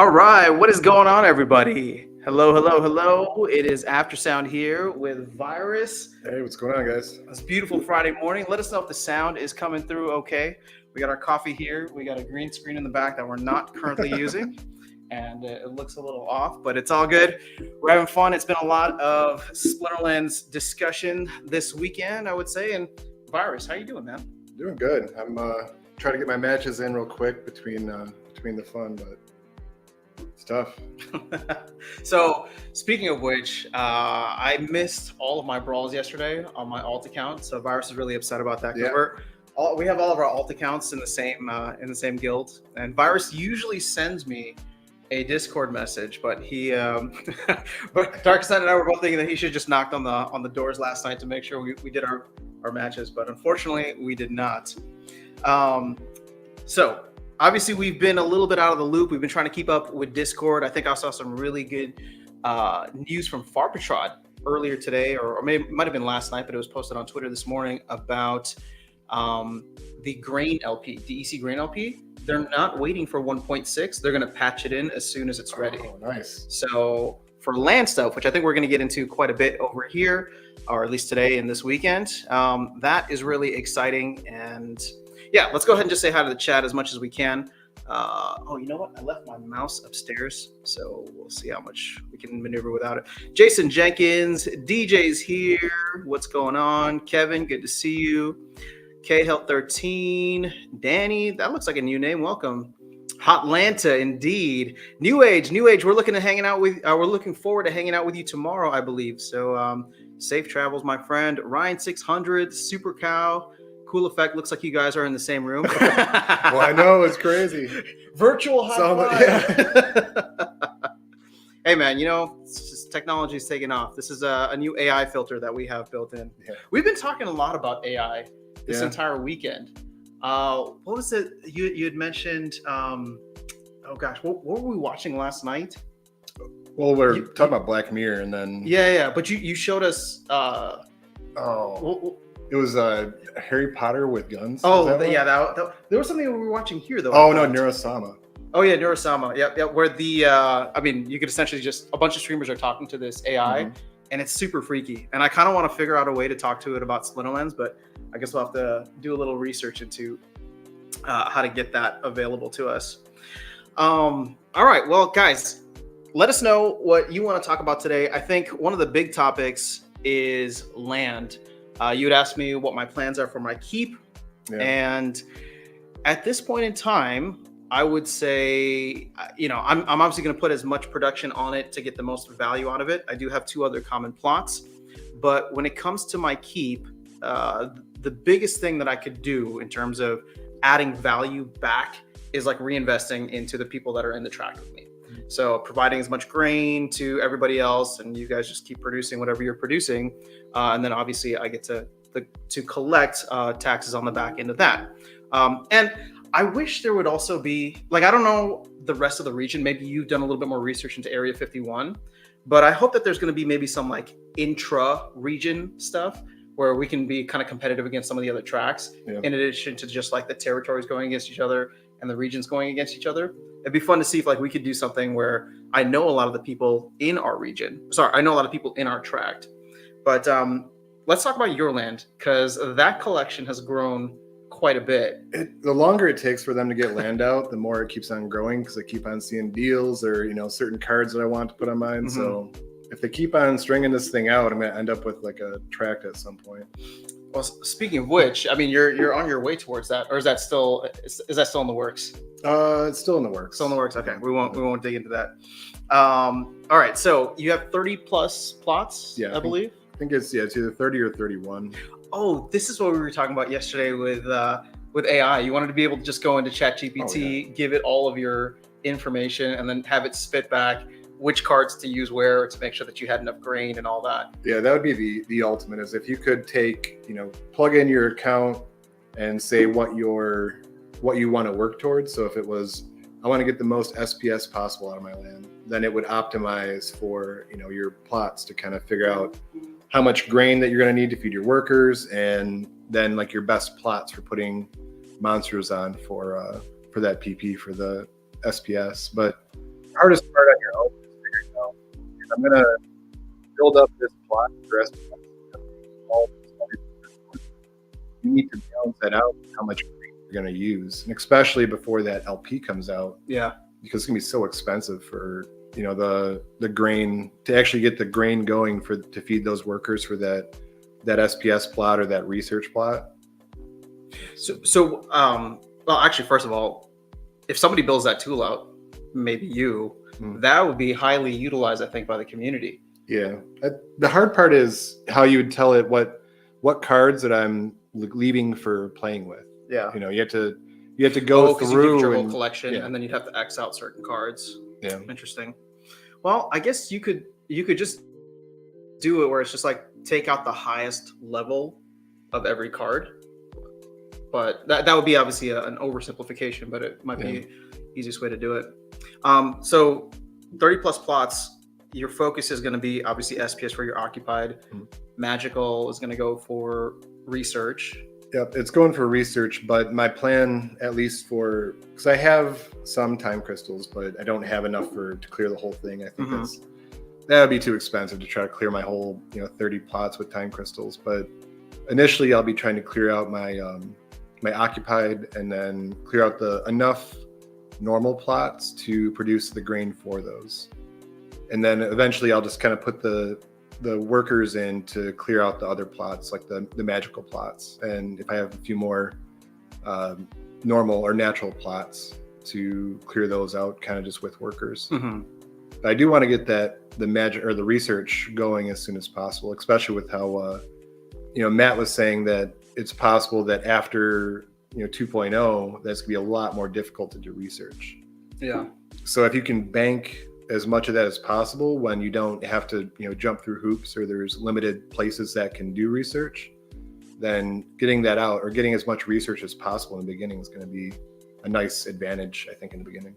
All right, what is going on, everybody? Hello, hello, hello. It is Aftersound here with Virus. Hey, what's going on, guys? It's a beautiful Friday morning. Let us know if the sound is coming through okay. We got our coffee here. We got a green screen in the back that we're not currently using, and it looks a little off, but it's all good. We're having fun. It's been a lot of Splinterlands discussion this weekend, I would say. And Virus, how you doing, man? Doing good. I'm trying to get my matches in real quick between the fun, but it's tough. So, speaking of which, I missed all of my brawls yesterday on my alt account. So, Virus is really upset about that because we have all of our alt accounts in the same guild, and Virus usually sends me a Discord message, but but Darkseid and I were both thinking that he should just knocked on the doors last night to make sure we did our matches, but unfortunately we did not. So obviously we've been a little bit out of the loop. We've been trying to keep up with Discord. I think I saw some really good news from Farpatrod earlier today, or maybe it might have been last night, but it was posted on Twitter this morning about the Grain LP, DEC Grain LP. They're not waiting for 1.6. They're going to patch it in as soon as it's ready. Oh, nice. So for land stuff, which I think we're going to get into quite a bit over here, or at least today and this weekend, that is really exciting. And yeah, let's go ahead and just say hi to the chat as much as we can. Oh, you know what? I left my mouse upstairs, so we'll see how much we can maneuver without it. Jason Jenkins, DJ's here. What's going on? Kevin, good to see you. K-Health 13, Danny, that looks like a new name. Welcome. Hotlanta, indeed. New Age. We're looking forward to hanging out with you tomorrow, I believe. So safe travels, my friend. Ryan 600, Super Cow, Cool Effect. Looks like you guys are in the same room. Well, I know, it's crazy. Virtual high five. Yeah. Hey man, technology is taking off. This is a new AI filter that we have built in. Yeah. We've been talking a lot about AI this entire weekend. What was it you had mentioned? Oh gosh, what were we watching last night? Well, we're talking about Black Mirror, and then but you showed us. It was Harry Potter with guns. Oh, that there was something we were watching here though. Oh no, Neurosama. Oh yeah, Neurosama. Yep. Where you could essentially just a bunch of streamers are talking to this AI, and it's super freaky. And I kind of want to figure out a way to talk to it about Splinterlands, but I guess we'll have to do a little research into how to get that available to us. All right, well, guys, let us know what you want to talk about today. I think one of the big topics is land. You had asked me what my plans are for my keep, and at this point in time, I would say, I'm obviously going to put as much production on it to get the most value out of it. I do have 2 other common plots, but when it comes to my keep, the biggest thing that I could do in terms of adding value back is like reinvesting into the people that are in the track with me. So providing as much grain to everybody else, and you guys just keep producing whatever you're producing. And then obviously I get to collect taxes on the back end of that. And I wish there would also be, I don't know the rest of the region. Maybe you've done a little bit more research into Area 51, but I hope that there's going to be maybe some intra-region stuff where we can be kind of competitive against some of the other tracks, in addition to just the territories going against each other and the regions going against each other. It'd be fun to see if we could do something where I know a lot of the people in our region. Sorry, I know a lot of people in our tract. But let's talk about your land, because that collection has grown quite a bit. The longer it takes for them to get land out, the more it keeps on growing, because I keep on seeing deals or certain cards that I want to put on mine. So if they keep on stringing this thing out, I'm going to end up with a tract at some point. Well, speaking of which, I mean, you're on your way towards that, or is that still in the works? It's still in the works. Still in the works. Okay, we won't dig into that. All right, so you have 30 plus plots, I believe. I think it's either 30 or 31. Oh, this is what we were talking about yesterday with AI. You wanted to be able to just go into ChatGPT, give it all of your information, and then have it spit back which cards to use where to make sure that you had enough grain and all that. Yeah, that would be the ultimate, is if you could take, plug in your account and say what you want to work towards. So if it was, I want to get the most SPS possible out of my land, then it would optimize for, your plots to kind of figure out how much grain that you're going to need to feed your workers, and then your best plots for putting monsters on for that PP for the SPS. But hardest part on your own is figuring out, if I'm gonna build up this plot for SPS, you need to balance that out with how much grain you're going to use, and especially before that LP comes out. Yeah, because it's going to be so expensive for the grain to actually get the grain going to feed those workers for that SPS plot or that research plot. So well, actually, first of all, if somebody builds that tool out, maybe you, that would be highly utilized, I think, by the community. Yeah, the hard part is how you would tell it what cards that I'm leaving for playing with. Yeah, you have to go through your whole collection, and then you'd have to X out certain cards. Yeah, interesting. Well, I guess you could just do it where it's just like take out the highest level of every card, but that would be obviously an oversimplification, but it might be the easiest way to do it. So 30 plus plots, your focus is going to be obviously SPS where you're occupied. Magical is going to go for research. Yep, it's going for research, but my plan, at least because I have some time crystals, but I don't have enough to clear the whole thing. I think that would be too expensive to try to clear my whole 30 plots with time crystals. But initially, I'll be trying to clear out my my occupied, and then clear out enough normal plots to produce the grain for those. And then eventually, I'll just kind of put the workers in to clear out the other plots, like the magical plots. And if I have a few more normal or natural plots, to clear those out kind of just with workers. But I do want to get the magic or the research going as soon as possible, especially with how Matt was saying that it's possible that after 2.0 that's gonna be a lot more difficult to do research. Yeah, so if you can bank as much of that as possible when you don't have to jump through hoops, or there's limited places that can do research, then getting that out or getting as much research as possible in the beginning is going to be a nice advantage, I think, in the beginning.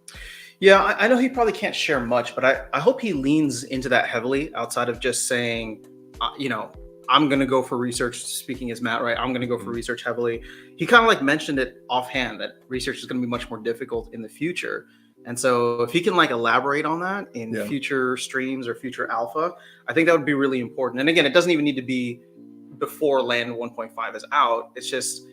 Yeah, I know he probably can't share much, but I hope he leans into that heavily outside of just saying, I'm going to go for research, speaking as Matt, right? I'm going to go for research heavily. He kind of like mentioned it offhand that research is going to be much more difficult in the future. And so if he can like elaborate on that in future streams or future alpha, I think that would be really important. And again, it doesn't even need to be before land 1.5 is out. It's just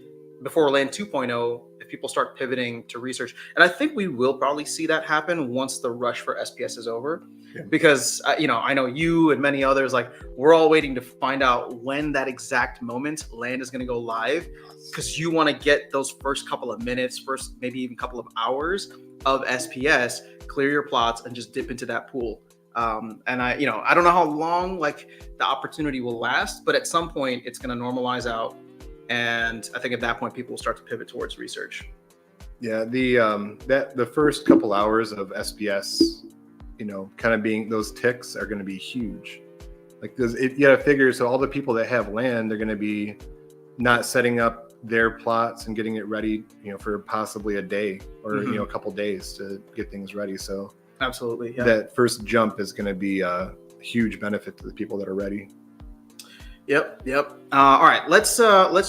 before land 2.0, if people start pivoting to research. And I think we will probably see that happen once the rush for SPS is over. Because, I know you and many others, like we're all waiting to find out when that exact moment land is going to go live, because you want to get those first couple of minutes, first maybe even couple of hours of SPS, clear your plots, and just dip into that pool. And I don't know how long like the opportunity will last, but at some point it's going to normalize out. And I think at that point, people will start to pivot towards research. Yeah, the first couple hours of SPS, kind of being those ticks are going to be huge. Like you got to figure, so all the people that have land, they're going to be not setting up their plots and getting it ready, for possibly a day or a couple days to get things ready. So absolutely, that first jump is going to be a huge benefit to the people that are ready. Yep. All right, let's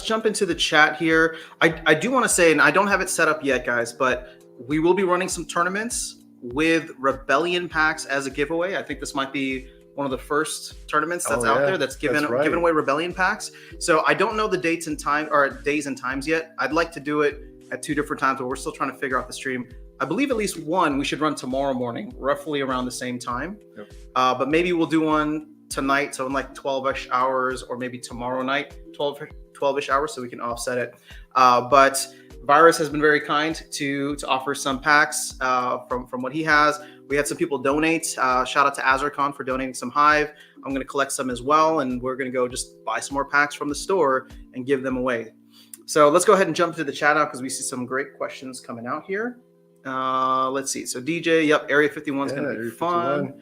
jump into the chat here. I do want to say, and I don't have it set up yet, guys, but we will be running some tournaments with Rebellion packs as a giveaway. I think this might be one of the first tournaments that's out there that's giving away Rebellion packs. So I don't know the dates and time or days and times yet. I'd like to do it at 2 different times, but we're still trying to figure out the stream. I believe at least one we should run tomorrow morning, roughly around the same time. But maybe we'll do one tonight, so in like 12-ish hours, or maybe tomorrow night, 12-ish hours, so we can offset it. But Virus has been very kind to offer some packs from what he has. We had some people donate. Shout out to Azarcon for donating some Hive. I'm going to collect some as well, and we're going to go just buy some more packs from the store and give them away. So let's go ahead and jump into the chat out, because we see some great questions coming out here. Let's see. So DJ, Area 51 is going to be fun.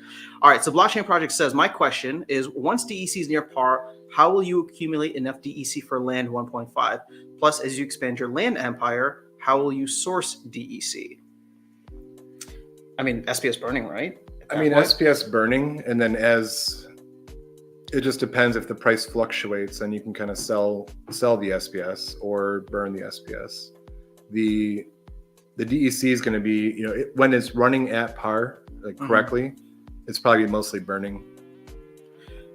All right. So Blockchain Project says, my question is, once DEC is near par, how will you accumulate enough DEC for land 1.5? Plus, as you expand your land empire, how will you source DEC? I mean, SPS burning, right? SPS burning, and then as it just depends if the price fluctuates, then you can kind of sell the SPS or burn the SPS. The DEC is going to be, when it's running at par, like correctly, it's probably mostly burning.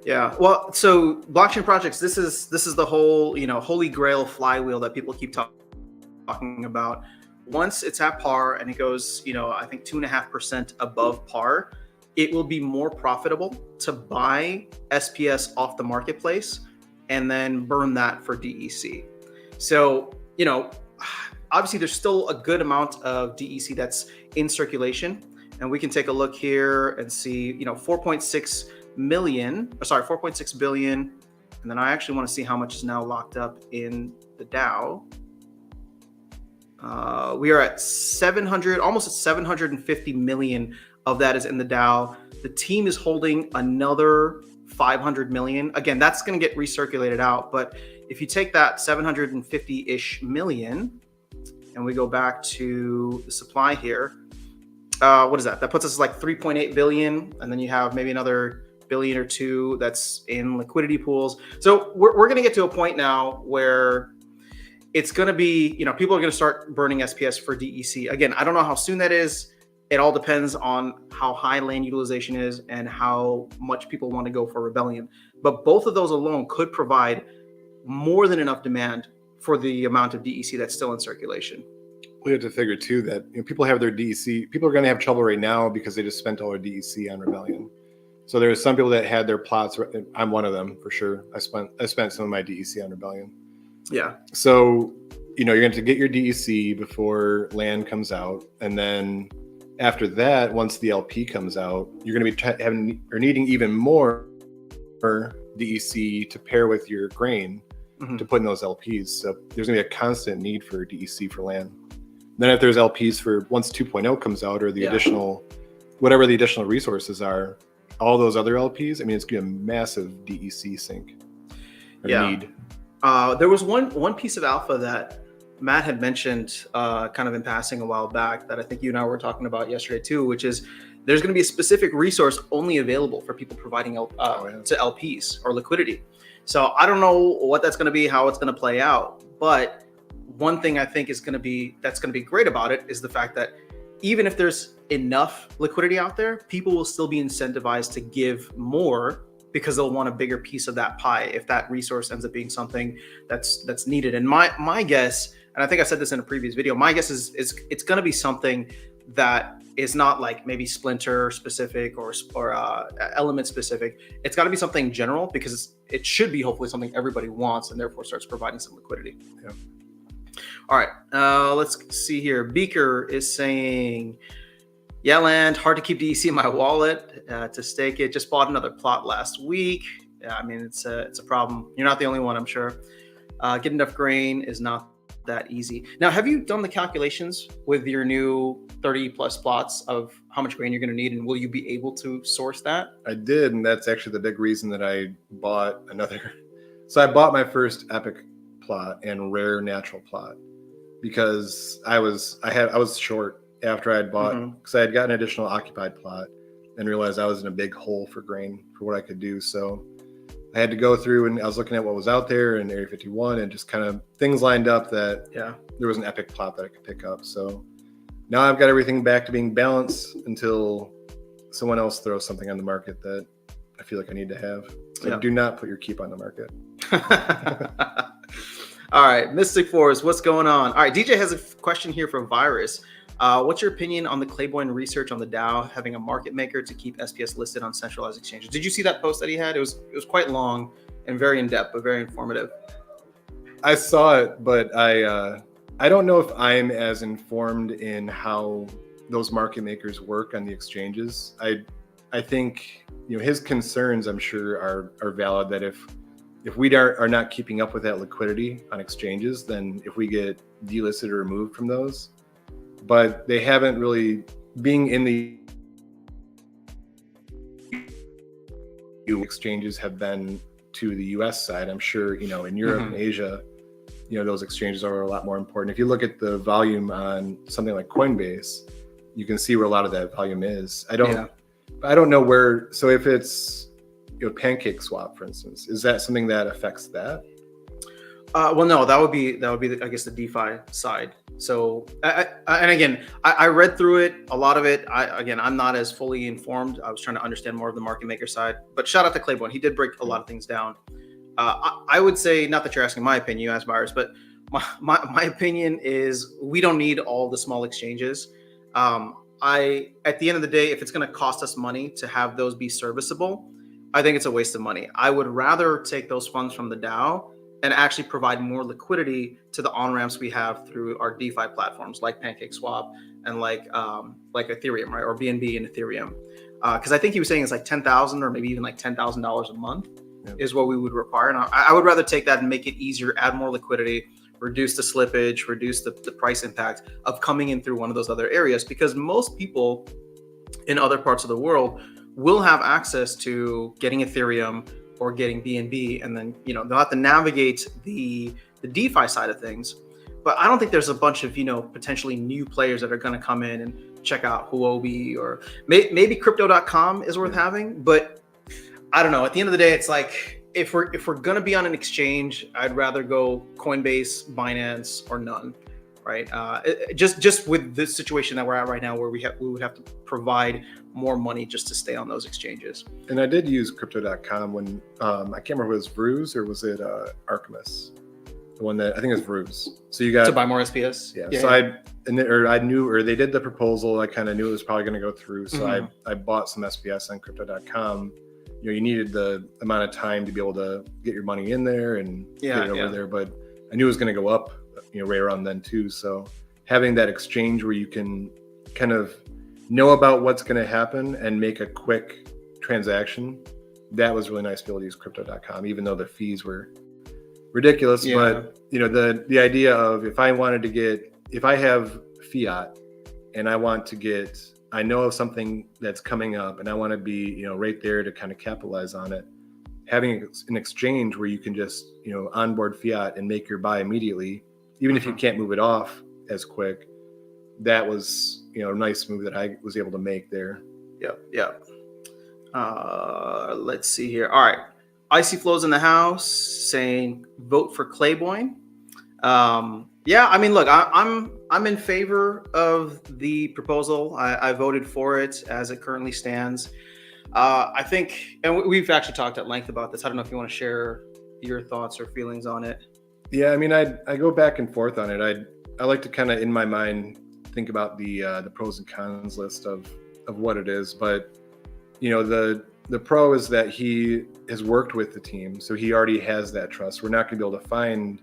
Yeah. Well, so blockchain projects, this is the whole, holy grail flywheel that people keep talking about. Once it's at par and it goes, I think 2.5% above par, it will be more profitable to buy SPS off the marketplace and then burn that for DEC. So, obviously there's still a good amount of DEC that's in circulation. And we can take a look here and see, 4.6 billion. And then I actually want to see how much is now locked up in the DAO. We are at 700, almost at 750 million of that is in the DAO. The team is holding another 500 million. Again, that's going to get recirculated out. But if you take that 750-ish million and we go back to the supply here, what is that? That puts us like 3.8 billion. And then you have maybe another billion or two that's in liquidity pools. So we're going to get to a point now where it's going to be, people are going to start burning SPS for DEC. Again, I don't know how soon that is. It all depends on how high land utilization is and how much people want to go for Rebellion. But both of those alone could provide more than enough demand for the amount of DEC that's still in circulation. We have to figure too that people have their DEC. People are going to have trouble right now because they just spent all their DEC on Rebellion. So there's some people that had their plots. I'm one of them for sure. I spent some of my DEC on Rebellion. Yeah. So, you're going to get your DEC before land comes out. And then after that, once the LP comes out, you're going to be needing even more DEC to pair with your grain to put in those LPs. So there's going to be a constant need for DEC for land. Then if there's LPs for once 2.0 comes out or the additional, whatever the additional resources are, all those other LPs, it's going to be a massive DEC sink need. There was one piece of alpha that Matt had mentioned kind of in passing a while back that I think you and I were talking about yesterday too, which is there's going to be a specific resource only available for people providing to LPs or liquidity. So I don't know what that's going to be, how it's going to play out. But one thing I think that's going to be great about it is the fact that even if there's enough liquidity out there, people will still be incentivized to give more because they'll want a bigger piece of that pie if that resource ends up being something that's needed. And my guess, and I think I said this in a previous video, my guess is it's going to be something that is not like maybe Splinter specific or element specific. It's got to be something general because it should be hopefully something everybody wants and therefore starts providing some liquidity. Yeah. All right, let's see here. Beaker is saying, yeah, land, hard to keep DEC in my wallet to stake it. Just bought another plot last week. Yeah, it's a problem. You're not the only one, I'm sure. Getting enough grain is not that easy. Now, have you done the calculations with your new 30 plus plots of how much grain you're going to need, and will you be able to source that? I did, and that's actually the big reason that I bought another. So I bought my first epic plot and rare natural plot because I was short after I had bought, because I had gotten an additional occupied plot and realized I was in a big hole for grain for what I could do. So I had to go through and I was looking at what was out there in Area 51 and just kind of things lined up that there was an epic plot that I could pick up. So now I've got everything back to being balanced until someone else throws something on the market that I feel like I need to have. So do not put your keep on the market. All right, Mystic Force, what's going on? All right, DJ has a question here from Virus. What's your opinion on the Claiborne research on the DAO having a market maker to keep SPS listed on centralized exchanges? Did you see that post that he had? It was quite long and very in depth, but very informative. I saw it, but I don't know if I'm as informed in how those market makers work on the exchanges. I think his concerns, I'm sure, are valid. That if we are not keeping up with that liquidity on exchanges, then if we get delisted or removed from those. But they haven't really, being in the exchanges have been to the US side. I'm sure, in Europe and Asia, those exchanges are a lot more important. If you look at the volume on something like Coinbase, you can see where a lot of that volume is. I don't know where, so if it's Pancake Swap, for instance, is that something that affects that? Well, no, that would be I guess the DeFi side. So, and again, I read through it, a lot of it. I'm not as fully informed. I was trying to understand more of the market maker side. But shout out to Claiborne, he did break a lot of things down. I would say, not that you're asking my opinion, you asked Virus, but my opinion is we don't need all the small exchanges. At the end of the day, if it's going to cost us money to have those be serviceable, I think it's a waste of money. I would rather take those funds from the DAO and actually provide more liquidity to the on-ramps we have through our DeFi platforms like PancakeSwap and like Ethereum, right? Or BNB and Ethereum. Because I think he was saying it's like $10,000 or maybe even like $10,000 a month is what we would require. And I would rather take that and make it easier, add more liquidity, reduce the slippage, reduce the price impact of coming in through one of those other areas, because most people in other parts of the world will have access to getting Ethereum or getting BNB, and then they'll have to navigate the DeFi side of things. But I don't think there's a bunch of potentially new players that are going to come in and check out Huobi, or maybe Crypto.com is worth having. But I don't know. At the end of the day, it's like if we're going to be on an exchange, I'd rather go Coinbase, Binance, or none. Right? Just with this situation that we're at right now, where we would have to provide more money just to stay on those exchanges. And I did use Crypto.com when I can't remember if it was VIRU5 or was it Artemis, the one that I think it was VIRU5. So you got to buy more SPS. Yeah. So I knew, or they did the proposal. I kind of knew it was probably going to go through. So I bought some SPS on Crypto.com. You needed the amount of time to be able to get your money in there and get it over there, but I knew it was going to go up. Right around then too. So having that exchange where you can kind of know about what's going to happen and make a quick transaction, that was really nice to be able to use Crypto.com, even though the fees were ridiculous. But the idea of if I have fiat and I know of something that's coming up and I want to be right there to kind of capitalize on it, having an exchange where you can just onboard fiat and make your buy immediately, even if you can't move it off as quick, that was a nice move that I was able to make there. Yep. Let's see here. All right, Icy Flows in the house saying vote for Claiborne. I mean, look, I'm in favor of the proposal. I voted for it as it currently stands. I think, and we've actually talked at length about this. I don't know if you want to share your thoughts or feelings on it. Yeah, I mean, I go back and forth on it. I like to kind of in my mind think about the pros and cons list of what it is. But the pro is that he has worked with the team, so he already has that trust. We're not going to be able to find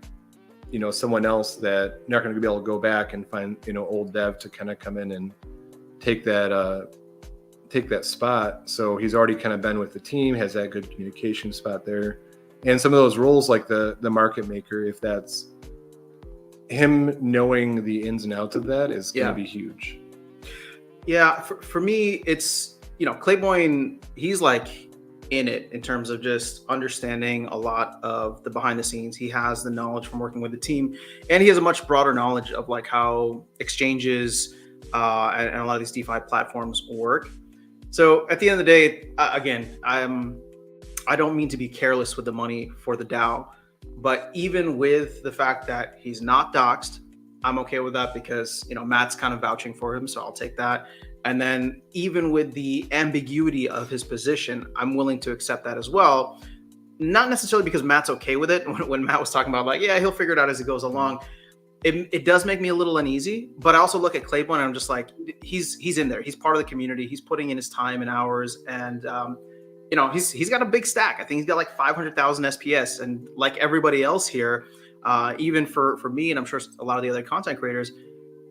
someone else that not going to be able to go back and find old dev to kind of come in and take that spot. So he's already kind of been with the team, has that good communication spot there. And some of those roles like the market maker, if that's him knowing the ins and outs of that, is going to be huge. Yeah, for me, it's, Claiborne, he's like in it in terms of just understanding a lot of the behind the scenes. He has the knowledge from working with the team, and he has a much broader knowledge of like how exchanges and a lot of these DeFi platforms work. So at the end of the day, again, I don't mean to be careless with the money for the DAO, but even with the fact that he's not doxxed, I'm okay with that because, Matt's kind of vouching for him, so I'll take that. And then even with the ambiguity of his position, I'm willing to accept that as well. Not necessarily because Matt's okay with it. When Matt was talking about like, yeah, he'll figure it out as he goes along. It does make me a little uneasy, but I also look at Claiborne and I'm just like, he's in there. He's part of the community. He's putting in his time and hours, and he's got a big stack. I think he's got like 500,000 SPS, and like everybody else here, even for me, and I'm sure a lot of the other content creators,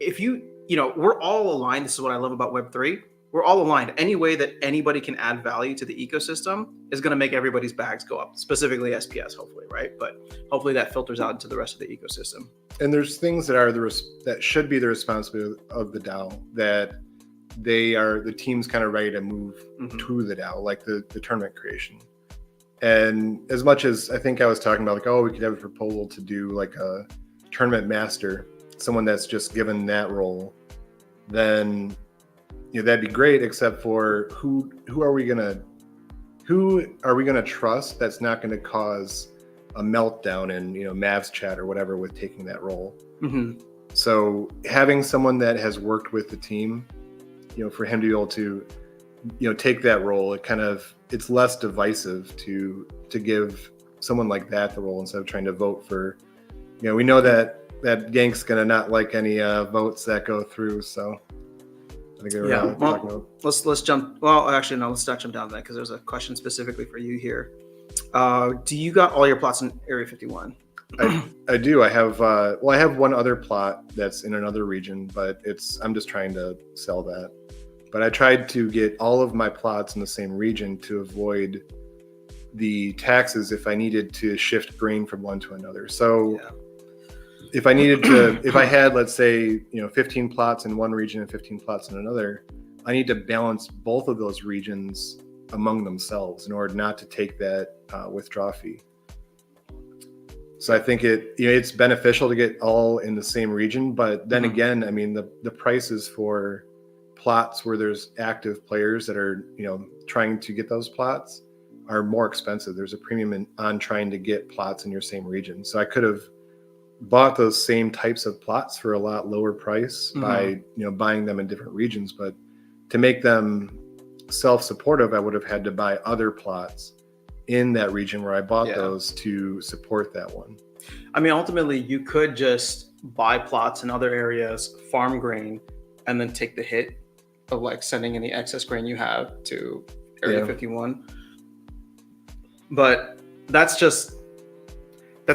if we're all aligned. This is what I love about Web3. We're all aligned. Any way that anybody can add value to the ecosystem is going to make everybody's bags go up, specifically SPS, hopefully, right? But hopefully that filters out into the rest of the ecosystem. And there's things that are that should be the responsibility of the DAO, that the team's kind of ready to move to the DAO, like the tournament creation. And as much as I think I was talking about, like, oh, we could have a proposal to do like a tournament master, someone that's just given that role, then that'd be great. Except for who are we gonna trust that's not going to cause a meltdown in Mavs chat or whatever with taking that role. Mm-hmm. So having someone that has worked with the team, for him to be able to take that role, it's less divisive to give someone like that the role instead of trying to vote for. We know that Gank's gonna not like any votes that go through. So I think Yeah. talking about. Let's jump. Well, actually, no. Let's not jump down to that because there's a question specifically for you here. Do you got all your plots in Area 51? I do. I have I have one other plot that's in another region, but I'm just trying to sell that. But I tried to get all of my plots in the same region to avoid the taxes if I needed to shift grain from one to another. So if I needed to, if I had, let's say, 15 plots in one region and 15 plots in another, I need to balance both of those regions among themselves in order not to take that withdraw fee. So I think it's beneficial to get all in the same region, but then again, I mean, the prices for plots where there's active players that are, trying to get those plots are more expensive. There's a premium on trying to get plots in your same region. So I could have bought those same types of plots for a lot lower price by, buying them in different regions. But to make them self-supportive, I would have had to buy other plots in that region where I bought those to support that one. I mean, ultimately, you could just buy plots in other areas, farm grain, and then take the hit of like sending any excess grain you have to Area 51. But that's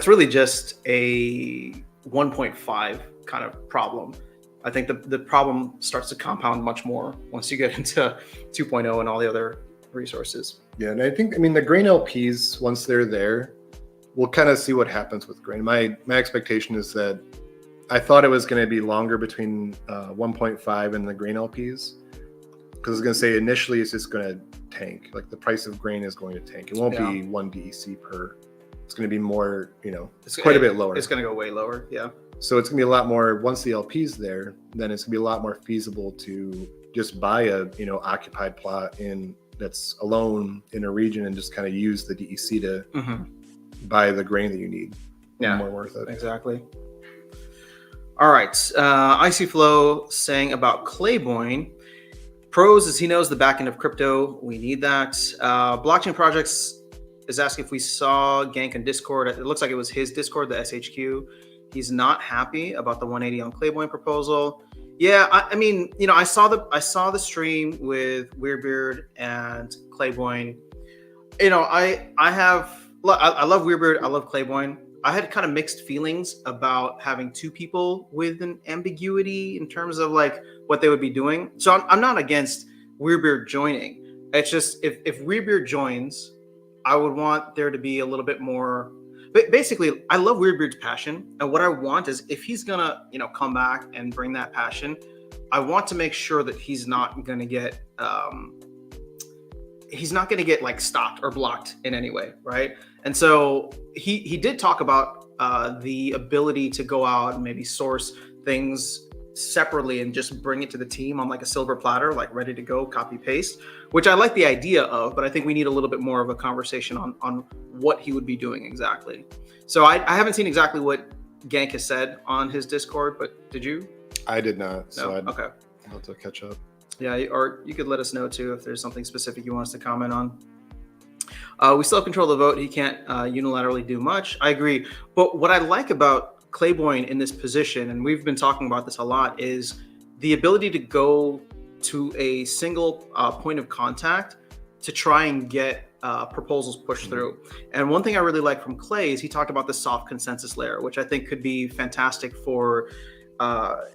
really just a 1.5 kind of problem. I think the problem starts to compound much more once you get into 2.0 and all the other resources. Yeah, and I think, the grain LPs, once they're there, we'll kind of see what happens with grain. My expectation is that I thought it was going to be longer between 1.5 and the grain LPs, because I was going to say initially it's just going to tank. Like the price of grain is going to tank. It won't be 1 DEC per. It's going to be more, it's quite a bit lower. It's going to go way lower, yeah. So it's going to be a lot more, once the LP's there, then it's going to be a lot more feasible to just buy a, occupied plot that's alone in a region and just kind of use the DEC to buy the grain that you need. Yeah, more worth it. Exactly. All right. Icy Flow saying about Clayboyne. Pros is he knows the back end of crypto. We need that. Blockchain Projects is asking if we saw Gank in Discord. It looks like it was his Discord, the SHQ. He's not happy about the 180 on Clayboyne proposal. Yeah, I mean, I saw the stream with Weirdbeard and Clayboyne. I love Weirdbeard. I love Clayboyne. I had kind of mixed feelings about having two people with an ambiguity in terms of like what they would be doing. So I'm not against Weirdbeard joining. It's just if Weirdbeard joins, I would want there to be a little bit more. But basically, I love Weirdbeard's passion, and what I want is if he's gonna, come back and bring that passion, I want to make sure that he's not gonna get like stopped or blocked in any way, right? And so he did talk about the ability to go out and maybe source things separately and just bring it to the team on like a silver platter, like ready to go, copy paste, which I like the idea of, but I think we need a little bit more of a conversation on what he would be doing exactly. So I haven't seen exactly what Gank has said on his Discord, but did you? I did not. So no? Okay. I'll have to catch up. Yeah, or you could let us know too if there's something specific you want us to comment on. We still have control of the vote. He can't unilaterally do much. I agree. But what I like about Clayboyne in this position, and we've been talking about this a lot, is the ability to go to a single point of contact to try and get proposals pushed through. And one thing I really like from Clay is he talked about the soft consensus layer, which I think could be fantastic for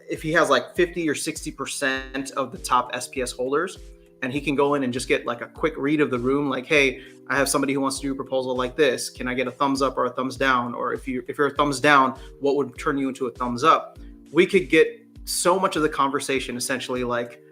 if he has like 50 or 60% of the top SPS holders, and he can go in and just get like a quick read of the room, like, hey, I have somebody who wants to do a proposal like this. Can I get a thumbs up or a thumbs down? Or if you're a thumbs down, what would turn you into a thumbs up? We could get so much of the conversation essentially like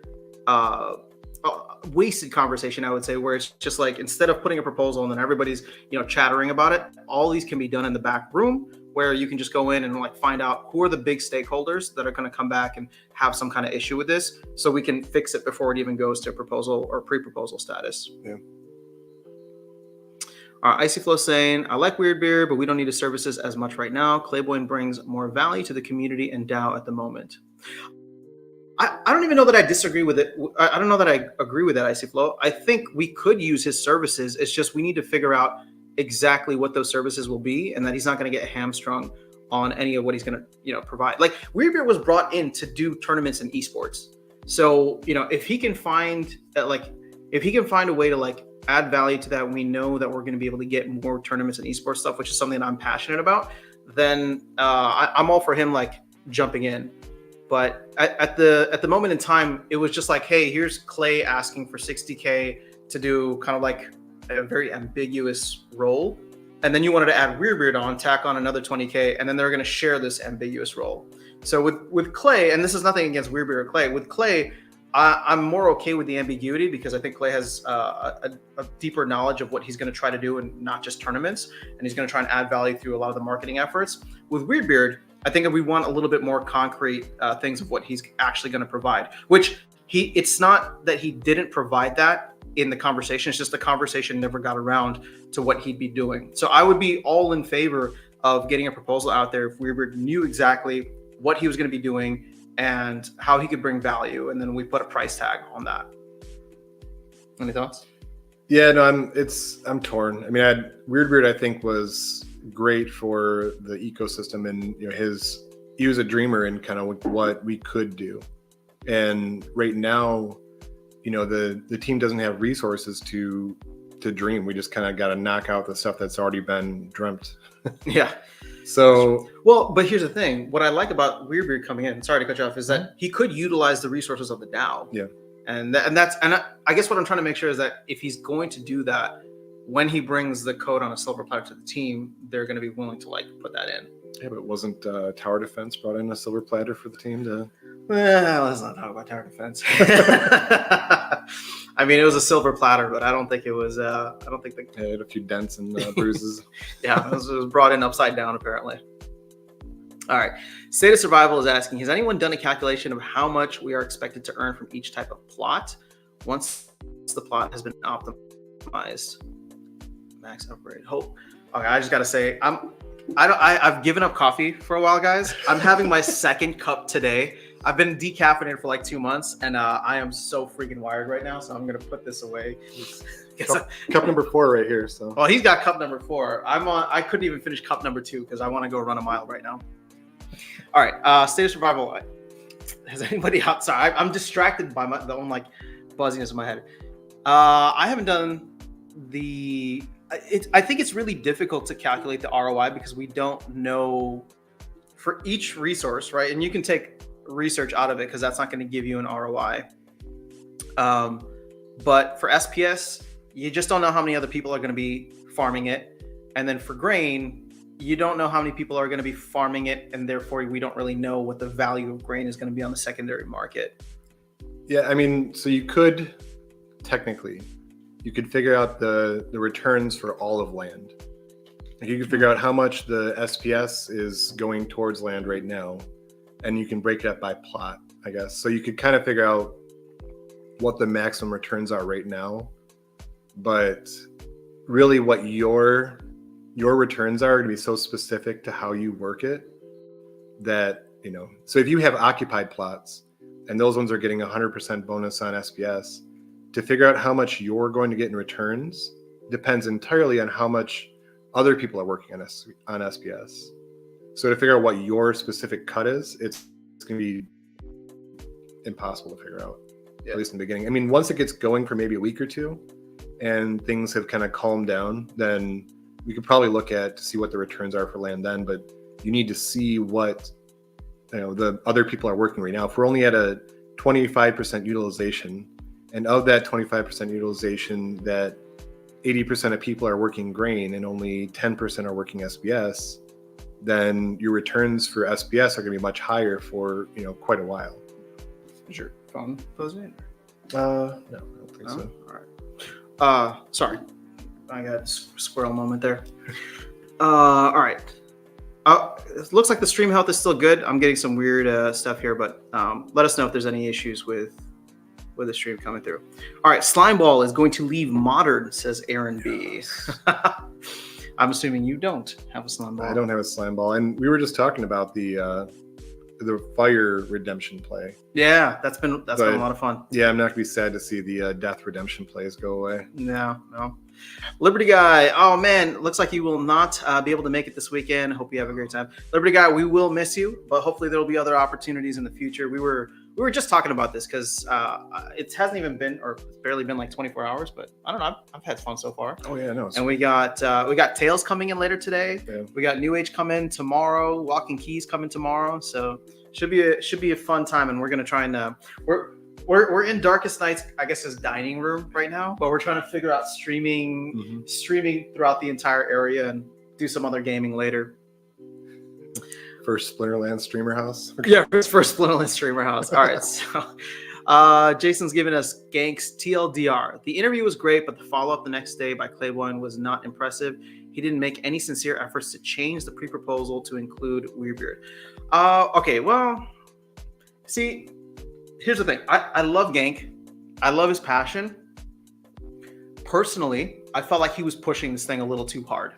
wasted conversation, I would say, where it's just like, instead of putting a proposal and then everybody's, chattering about it, all these can be done in the back room where you can just go in and like find out who are the big stakeholders that are going to come back and have some kind of issue with this, so we can fix it before it even goes to proposal or pre-proposal status. Yeah. Icy Flow saying, I like Weird Beer, but we don't need his services as much right now. Clayboy brings more value to the community and DAO at the moment. I don't even know that I disagree with it. I don't know that I agree with that, Icy Flow. I think we could use his services. It's just we need to figure out exactly what those services will be, and that he's not going to get hamstrung on any of what he's going to, provide. Like Weird Beer was brought in to do tournaments and esports. So, if he can find a way to add value to that, we know that we're going to be able to get more tournaments and esports stuff, which is something that I'm passionate about. Then I'm all for him jumping in. But at the moment in time, it was just like, hey, here's Clay asking for 60K to do kind of like a very ambiguous role. And then you wanted to add Weird Beard on, tack on another 20K, and then they're going to share this ambiguous role. So with Clay, and this is nothing against Weird Beard or Clay, with Clay, I'm more okay with the ambiguity because I think Clay has a deeper knowledge of what he's going to try to do and not just tournaments. And he's going to try and add value through a lot of the marketing efforts. With Weird Beard, I think we want a little bit more concrete things of what he's actually going to provide, which it's not that he didn't provide that in the conversation. It's just the conversation never got around to what he'd be doing. So I would be all in favor of getting a proposal out there if Weird knew exactly what he was going to be doing and how he could bring value. And then we put a price tag on that. Any thoughts? Yeah, no, I'm torn. I mean, Weird Beard, I think, was great for the ecosystem, and he was a dreamer in kind of what we could do. And right now, the team doesn't have resources to dream. We just kind of got to knock out the stuff that's already been dreamt. Yeah. So but here's the thing. What I like about Weird Beard coming in, sorry to cut you off, is that he could utilize the resources of the DAO. Yeah. And I guess what I'm trying to make sure is that if he's going to do that, when he brings the code on a silver platter to the team, they're going to be willing to put that in. Yeah, but wasn't Tower Defense brought in a silver platter for the team to? Well, let's not talk about Tower Defense. I mean, it was a silver platter, but I don't think it was. I don't think it had a few dents and bruises. Yeah, it was brought in upside down apparently. All right. State of Survival is asking, has anyone done a calculation of how much we are expected to earn from each type of plot once the plot has been optimized? Max upgrade. Hope. Okay, I just got to say, I've given up coffee for a while, guys. I'm having my second cup today. I've been decaffeinated for 2 months, and I am so freaking wired right now, so I'm going to put this away. Cup number 4 right here. So. Well, he's got cup number 4. I couldn't even finish cup number 2 because I want to go run a mile right now. All right, State of Survival. Has anybody outside? I'm distracted by the own buzziness in my head. I haven't done the. I think it's really difficult to calculate the ROI because we don't know for each resource, right? And you can take research out of it because that's not going to give you an ROI. But for SPS, you just don't know how many other people are going to be farming it. And then for grain, you don't know how many people are going to be farming it, and therefore we don't really know what the value of grain is going to be on the secondary market. Yeah, I mean, so you could technically, figure out the returns for all of land. You could figure out how much the SPS is going towards land right now, and you can break it up by plot, I guess. So you could kind of figure out what the maximum returns are right now, but really what your returns are going to be so specific to how you work it that, so if you have occupied plots and those ones are getting 100% bonus on SPS, to figure out how much you're going to get in returns depends entirely on how much other people are working on SPS. So to figure out what your specific cut is, it's going to be impossible to figure out, at least in the beginning. I mean, once it gets going for maybe a week or two and things have kind of calmed down, then we could probably look to see what the returns are for land then, but you need to see what the other people are working right now. If we're only at a 25% utilization, and of that 25% utilization, that 80% of people are working grain and only 10% are working SPS, then your returns for SPS are going to be much higher for quite a while. Is your phone buzzing? No, I don't think so. All right. Sorry. I got a squirrel moment there. All right. It looks like the stream health is still good. I'm getting some weird stuff here, but let us know if there's any issues with with the stream coming through. All right, Slimeball is going to leave Modern, says Aaron B. I'm assuming you don't have a Slimeball. I don't have a slime ball, and we were just talking about the fire redemption play. Yeah, that's been a lot of fun. Yeah, I'm not gonna be sad to see the death redemption plays go away. No. Liberty Guy, oh man, looks like you will not be able to make it this weekend. Hope you have a great time. Liberty Guy, we will miss you, but hopefully there will be other opportunities in the future. We were just talking about this because it hasn't even been, or it's barely been like 24 hours, but I don't know. I've had fun so far. Oh yeah, no. And we got Tales coming in later today. Yeah. We got New Age coming tomorrow. Walking Keys coming tomorrow. So should be a fun time, and we're gonna try and we're in Darkest Nights, I guess, as dining room right now, but we're trying to figure out streaming throughout the entire area and do some other gaming later. First Splinterland streamer house. Yeah, first Splinterland streamer house. All right, so Jason's giving us Ganks TLDR. The interview was great, but the follow-up the next day by Claiborne was not impressive. He didn't make any sincere efforts to change the pre-proposal to include Weirdbeard. Okay, well, see, here's the thing. I love Gank. I love his passion. Personally, I felt like he was pushing this thing a little too hard.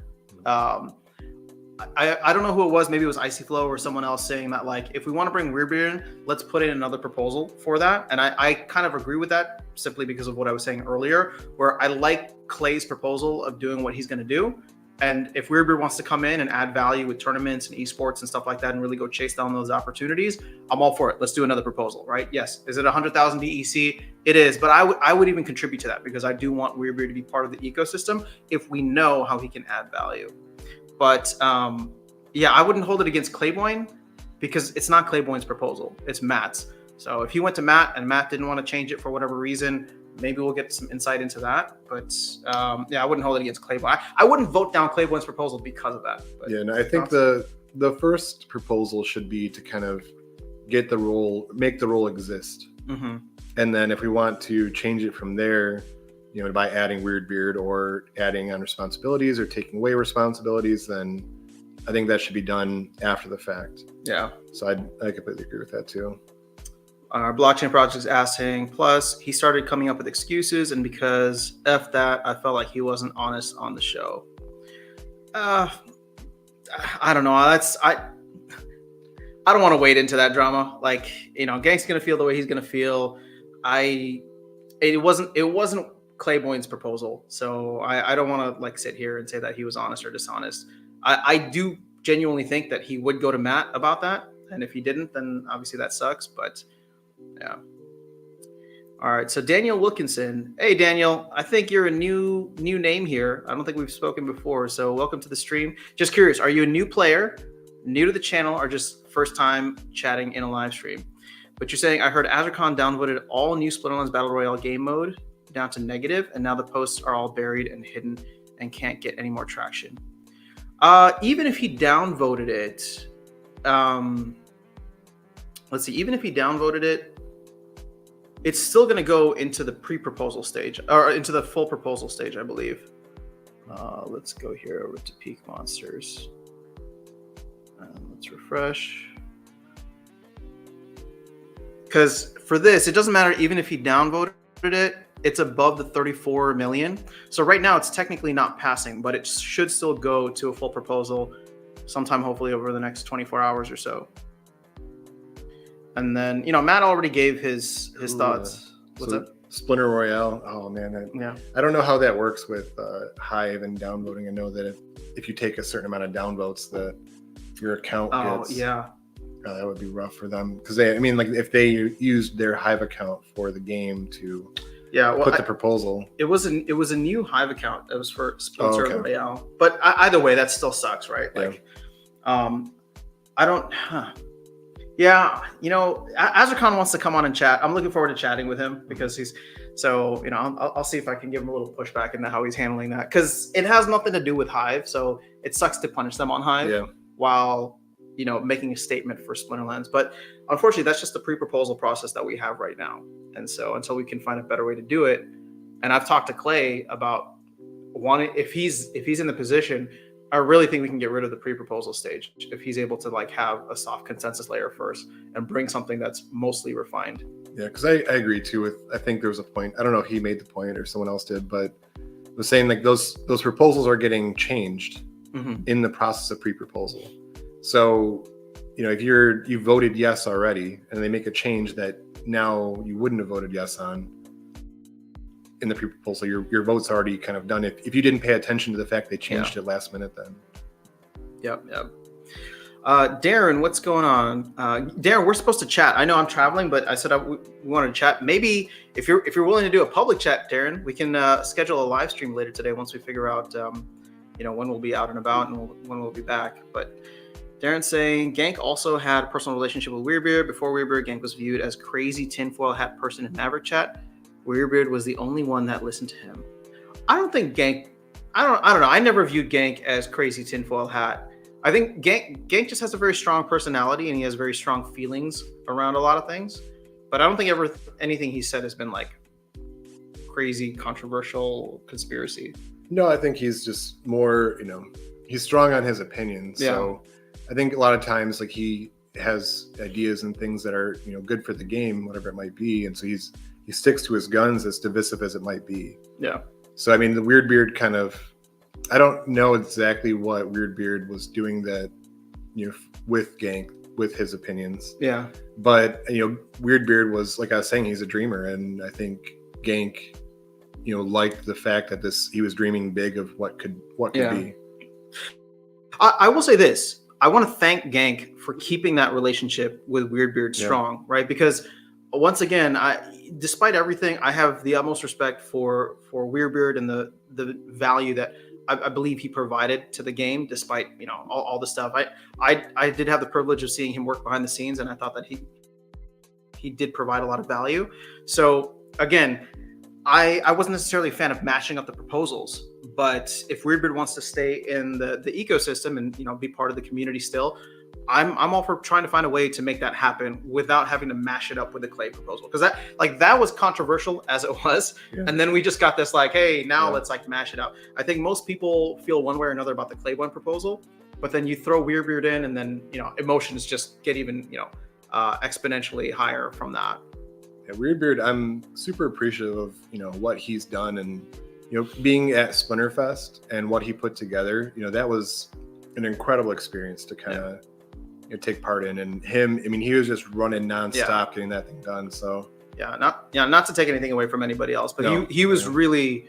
I don't know who it was. Maybe it was Icy Flow or someone else saying that, like, if we want to bring Weirdbeard in, let's put in another proposal for that. And I kind of agree with that simply because of what I was saying earlier, where I like Clay's proposal of doing what he's going to do. And if Weirdbeard wants to come in and add value with tournaments and esports and stuff like that and really go chase down those opportunities, I'm all for it. Let's do another proposal, right? Yes. Is it 100,000 DEC? It is. But I would even contribute to that because I do want Weirdbeard to be part of the ecosystem if we know how he can add value. But yeah, I wouldn't hold it against Claiborne because it's not Claiborne's proposal. It's Matt's. So if he went to Matt and Matt didn't want to change it for whatever reason, maybe we'll get some insight into that. But yeah, I wouldn't hold it against Claiborne. I wouldn't vote down Claiborne's proposal because of that. But, yeah, no, I think the first proposal should be to kind of get the role, make the role exist. Mm-hmm. And then if we want to change it from there, you know, by adding Weirdbeard or adding on responsibilities or taking away responsibilities, then I think that should be done after the fact. Yeah. So I completely agree with that too. Our blockchain project is asking, plus he started coming up with excuses, and because F that, I felt like he wasn't honest on the show. I don't know. I don't want to wade into that drama. Like, you know, Gank's gonna feel the way he's gonna feel. It wasn't Claiborne's proposal, so I don't want to like sit here and say that he was honest or dishonest. I do genuinely think that he would go to Matt about that, and if he didn't, then obviously that sucks. But yeah. All right. So Daniel Wilkinson. Hey Daniel, I think you're a new name here. I don't think we've spoken before, so welcome to the stream. Just curious, are you a new player, new to the channel, or just first time chatting in a live stream? But you're saying I heard AzurCon downvoted all new Splinterlands Battle Royale game mode down to negative, and now the posts are all buried and hidden and can't get any more traction. Even if he downvoted it, let's see, even if he downvoted it, it's still going to go into the pre-proposal stage, or into the full proposal stage, I believe. Let's go here over to Peak Monsters. Let's refresh. Because for this, it doesn't matter even if he downvoted it, it's above the 34 million. So right now it's technically not passing, but it should still go to a full proposal sometime, hopefully over the next 24 hours or so. And then, you know, Matt already gave his thoughts. What's up? Splinter Royale. Oh man, I don't know how that works with Hive and downvoting. I know that if you take a certain amount of downvotes, that your account gets. Oh yeah. That would be rough for them because if they used their Hive account for the game to put the proposal. It was a new Hive account. It was for Splinter Royale. But either way, that still sucks, right? Like, I don't. Yeah, you know, AzurCon wants to come on and chat. I'm looking forward to chatting with him because he's so, you know, I'll see if I can give him a little pushback into how he's handling that because it has nothing to do with Hive. So it sucks to punish them on Hive while, you know, making a statement for Splinterlands. But unfortunately, that's just the pre-proposal process that we have right now. And so until we can find a better way to do it, and I've talked to Clay about wanting, if he's in the position, I really think we can get rid of the pre-proposal stage if he's able to like have a soft consensus layer first and bring something that's mostly refined. Yeah, because I agree too with, I think there was a point, I don't know if he made the point or someone else did, but was saying like those proposals are getting changed in the process of pre-proposal. So, you know, if you voted yes already and they make a change that now you wouldn't have voted yes on in the pre-proposal, your vote's already kind of done if you didn't pay attention to the fact they changed it last minute then. Yep. Darren, what's going on? Darren, we're supposed to chat. I know I'm traveling, but I said we wanted to chat. Maybe if you're willing to do a public chat, Darren, we can schedule a live stream later today once we figure out when we'll be out and about and when we'll be back. But Darren's saying Gank also had a personal relationship with Weirdbeard. Before Weirdbeard, Gank was viewed as crazy tinfoil hat person in Maverick chat. Weirdbeard was the only one that listened to him. I don't think Gank. I don't know. I never viewed Gank as crazy tinfoil hat. I think Gank just has a very strong personality and he has very strong feelings around a lot of things. But I don't think anything he said has been like crazy, controversial conspiracy. No, I think he's just more, he's strong on his opinions. Yeah. So I think a lot of times like he has ideas and things that are, good for the game, whatever it might be. And so he sticks to his guns, as divisive as it might be. Yeah. So, I mean, the Weirdbeard kind of, I don't know exactly what Weirdbeard was doing that, with Gank, with his opinions. Yeah. But, Weirdbeard was, like I was saying, he's a dreamer. And I think Gank, liked the fact that he was dreaming big of what could be. I will say this. I want to thank Gank for keeping that relationship with Weirdbeard strong, right? Because once again, despite everything, I have the utmost respect for Weirdbeard and the value that I believe he provided to the game, despite all the stuff. I did have the privilege of seeing him work behind the scenes, and I thought that he did provide a lot of value. So again, I wasn't necessarily a fan of matching up the proposals, but if Weirdbeard wants to stay in the ecosystem and be part of the community still, I'm all for trying to find a way to make that happen without having to mash it up with the Clay proposal, because that was controversial as it was, and then we just got this like, hey, now let's like mash it up. I think most people feel one way or another about the Clay proposal, but then you throw Weirdbeard in, and then emotions just get even exponentially higher from that. Yeah, Weirdbeard, I'm super appreciative of what he's done, and being at Splinterfest and what he put together. That was an incredible experience to kind of take part in. And him, I mean, he was just running nonstop getting that thing done. So not to take anything away from anybody else, but he was really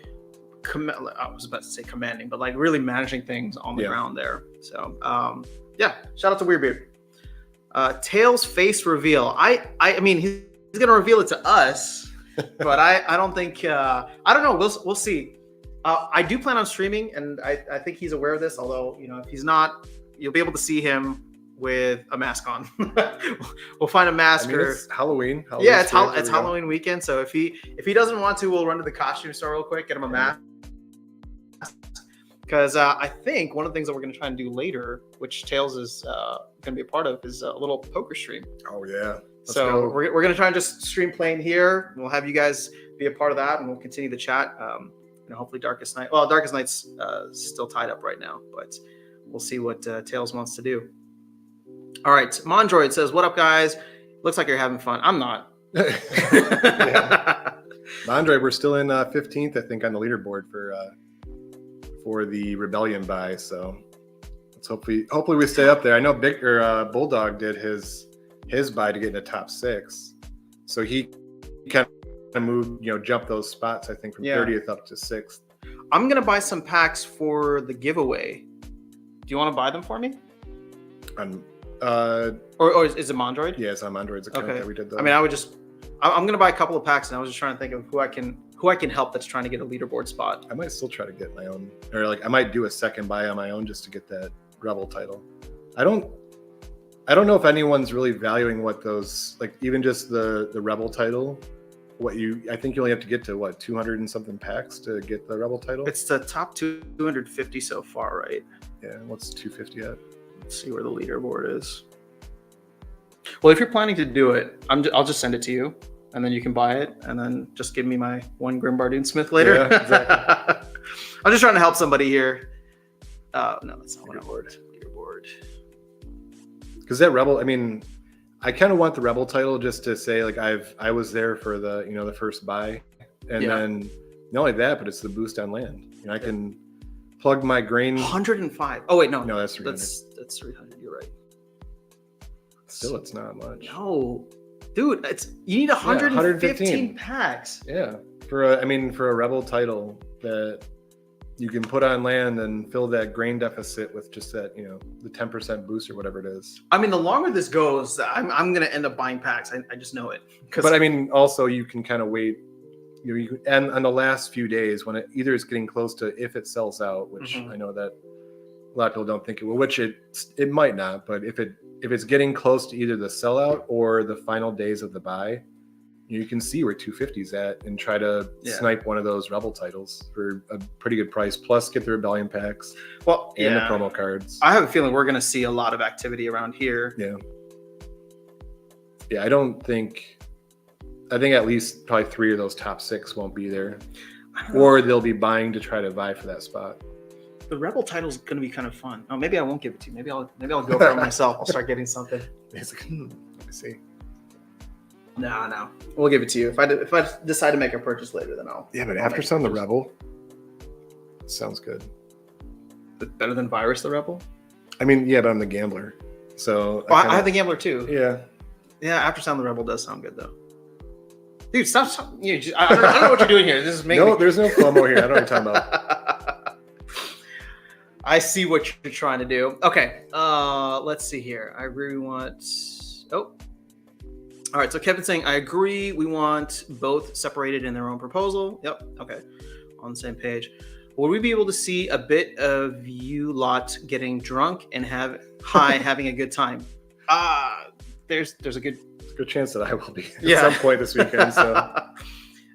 I was about to say commanding, but like really managing things on the ground there. So shout out to Weirdbeard. Tails face reveal. I mean, he's gonna reveal it to us, but I don't think I don't know. We'll see. I do plan on streaming, and I think he's aware of this. Although if he's not, you'll be able to see him with a mask on. We'll find a mask. It's Halloween. It's Halloween weekend. So if he doesn't want to, we'll run to the costume store real quick, get him a mask. Because I think one of the things that we're going to try and do later, which Tails is going to be a part of, is a little poker stream. Oh yeah. So we're going to try and just stream playing here. We'll have you guys be a part of that, and we'll continue the chat. Hopefully Darkest Night. Well, Darkest Night's still tied up right now, but we'll see what Tails wants to do. All right, Mondroid says, "What up, guys? Looks like you're having fun. I'm not." Mondroid, we're still in 15th, I think, on the leaderboard for the Rebellion buy. So let's hopefully we stay up there. I know Bulldog did his buy to get in the top 6, so he kind of moved, jump those spots, I think, from 30th up to 6th. I'm gonna buy some packs for the giveaway. Do you want to buy them for me? Or is it Mondroid? Yeah, it's on Mondroid's account that we did those. I mean, I'm gonna buy a couple of packs, and I was just trying to think of who I can help that's trying to get a leaderboard spot. I might still try to get my own, or like I might do a second buy on my own just to get that Rebel title. I don't know if anyone's really valuing what those, like, even just the Rebel title. I think you only have to get to 200 and something packs to get the Rebel title. It's the top 250 so far, right? Yeah. What's 250 at? Let's see where the leaderboard is. Well, if you're planning to do it, I'll just send it to you, and then you can buy it, and then just give me my 1 Grimbardoon Smith later. Yeah, exactly. I'm just trying to help somebody here. No, that's not what I want. Leaderboard. Because that rebel, I mean, I kind of want the rebel title just to say like I was there for the the first buy, and then not only that, but it's the boost on land. I can plug my grain. 105. Oh wait, no, that's 300. That's 300. You're right. Still, it's not much. No, dude, you need 115 packs. Yeah, for a rebel title that you can put on land and fill that grain deficit with just that the 10% boost or whatever it is. I mean, the longer this goes, I'm gonna end up buying packs. I just know it. But I mean, also you can kind of wait. You can, and on the last few days when it either is getting close to if it sells out, which I know that a lot of people don't think it will, which it might not, but if it's getting close to either the sellout or the final days of the buy, you can see where 250's at and try to snipe one of those rebel titles for a pretty good price, plus get the rebellion packs and the promo cards. I have a feeling we're going to see a lot of activity around here. Yeah, I think at least probably 3 of those top 6 won't be there, or they'll be buying to try to vie for that spot. The rebel title is going to be kind of fun. Oh, maybe I won't give it to you. Maybe I'll go for it myself. I'll start getting something. It's like, let me see. No, we'll give it to you. If I decide to make a purchase later, then I'll. Yeah, but after some, the rebel sounds good. Better than Virus the Rebel? I mean, yeah, but I'm the gambler, so. I have the gambler too. Yeah. After Sound the Rebel does sound good though. Dude, stop! I don't know what you're doing here. This is making there's no promo here. I don't know what you're talking about. I see what you're trying to do. Okay, let's see here. I really want. Oh, all right. So Kevin's saying, I agree. We want both separated in their own proposal. Yep. Okay, on the same page. Would we be able to see a bit of you lot getting drunk and having a good time? There's a good chance that I will be at some point this weekend. So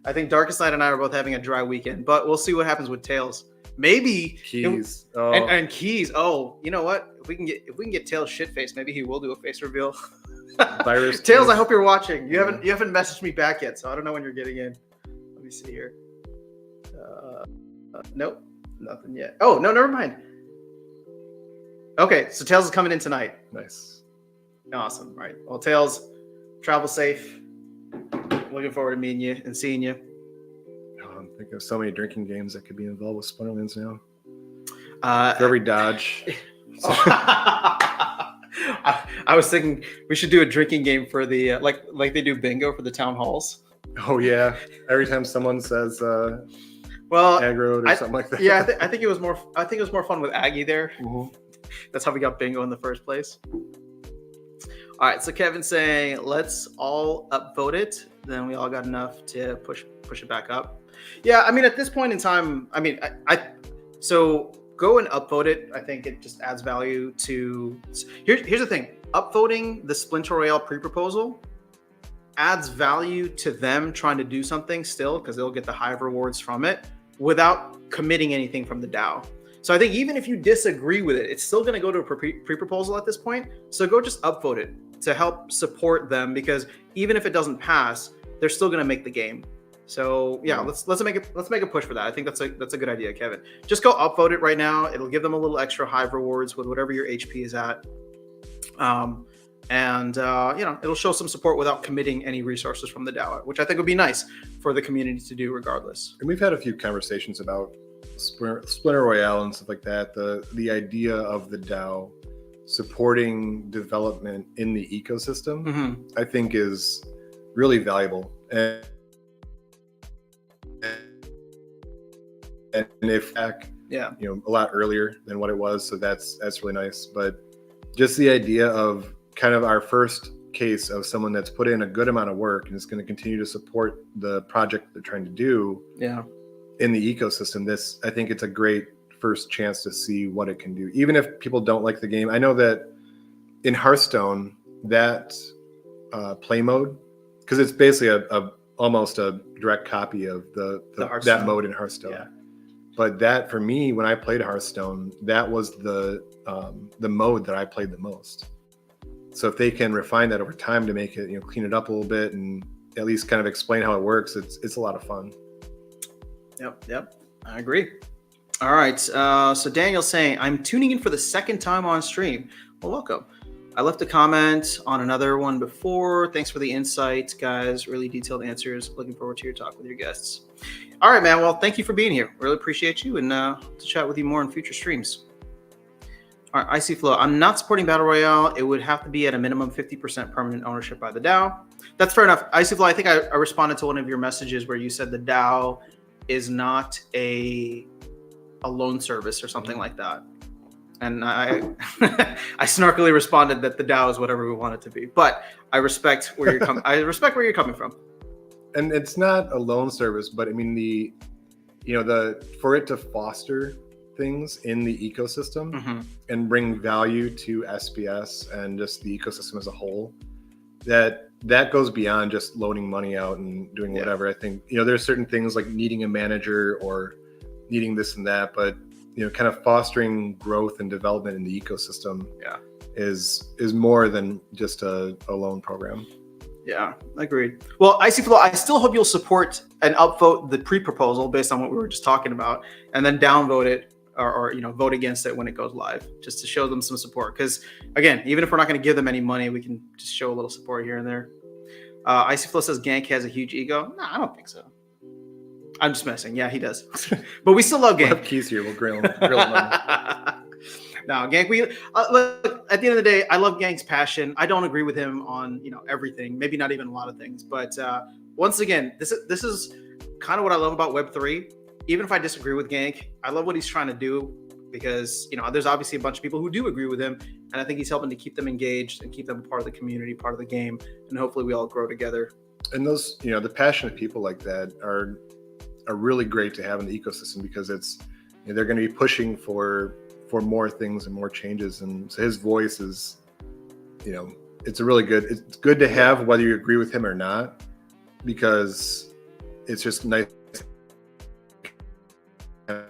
I think Darkest Night and I are both having a dry weekend, but we'll see what happens with Tails. Maybe Keys and Keys. Oh, you know what? If we can get Tails shit faced, maybe he will do a face reveal. Virus Tails, I hope you're watching. You haven't messaged me back yet, so I don't know when you're getting in. Let me see here. Nope, nothing yet. Oh no, never mind. Okay, so Tails is coming in tonight. Nice. Awesome. Right. Well, Tails, travel safe. Looking forward to meeting you and seeing you. I'm thinking of so many drinking games that could be involved with Splinterlands now. For every dodge. I was thinking we should do a drinking game for the like they do bingo for the town halls. Oh yeah, every time someone says aggroed or something like that. Yeah, I think it was more. I think it was more fun with Aggie there. Mm-hmm. That's how we got bingo in the first place. All right, so Kevin's saying let's all upvote it. Then we all got enough to push it back up. Yeah, I mean at this point in time, I mean so go and upvote it. I think it just adds value to. Here's the thing: upvoting the Splinter Royale pre-proposal adds value to them trying to do something still because they'll get the high rewards from it without committing anything from the DAO. So I think even if you disagree with it, it's still going to go to a pre-proposal at this point. So go just upvote it to help support them because even if it doesn't pass, they're still going to make the game. So yeah, let's make a push for that. I think that's a good idea, Kevin. Just go upvote it right now. It'll give them a little extra hive rewards with whatever your HP is at. It'll show some support without committing any resources from the DAO, which I think would be nice for the community to do regardless. And we've had a few conversations about Splinter Royale and stuff like that. The idea of the DAO supporting development in the ecosystem, I think is really valuable. And if back, a lot earlier than what it was, so that's really nice. But just the idea of kind of our first case of someone that's put in a good amount of work and is going to continue to support the project they're trying to do in the ecosystem. This, I think it's a great first chance to see what it can do. Even if people don't like the game, I know that in Hearthstone, that play mode, because it's basically almost a direct copy of that mode in Hearthstone. Yeah. But that, for me, when I played Hearthstone, that was the mode that I played the most. So if they can refine that over time to make it, clean it up a little bit and at least kind of explain how it works, it's a lot of fun. Yep, I agree. All right. So Daniel's saying, I'm tuning in for the second time on stream. Well, welcome. I left a comment on another one before. Thanks for the insight, guys. Really detailed answers. Looking forward to your talk with your guests. All right, man. Well, thank you for being here. Really appreciate you, and to chat with you more in future streams. All right, Icy Flow. I'm not supporting Battle Royale. It would have to be at a minimum 50% permanent ownership by the DAO. That's fair enough. Icy Flow, I think I responded to one of your messages where you said the DAO is not a loan service or something like that. And I I snarkily responded that the DAO is whatever we want it to be. But I respect where you're coming. I respect where you're coming from. And it's not a loan service, but I mean for it to foster things in the ecosystem and bring value to SPS and just the ecosystem as a whole, that goes beyond just loaning money out and doing whatever. I think there's certain things like needing a manager or needing this and that, but kind of fostering growth and development in the ecosystem is more than just a loan program. Yeah, agreed. Well, Icy Flow, I still hope you'll support and upvote the pre-proposal based on what we were just talking about, and then downvote it or vote against it when it goes live, just to show them some support. Because again, even if we're not going to give them any money, we can just show a little support here and there. Icy Flow says Gank has a huge ego. No, I don't think so. I'm just messing. Yeah, he does. But we still love Gank. We'll have Keys here. We'll grill him. No, Gank. We look, at the end of the day, I love Gank's passion. I don't agree with him on everything. Maybe not even a lot of things. But once again, this is kind of what I love about Web3. Even if I disagree with Gank, I love what he's trying to do, because there's obviously a bunch of people who do agree with him, and I think he's helping to keep them engaged and keep them part of the community, part of the game, and hopefully we all grow together. And those, the passionate people like that are really great to have in the ecosystem, because it's they're going to be pushing for more things and more changes, and so his voice is it's good to have, whether you agree with him or not, because it's just nice to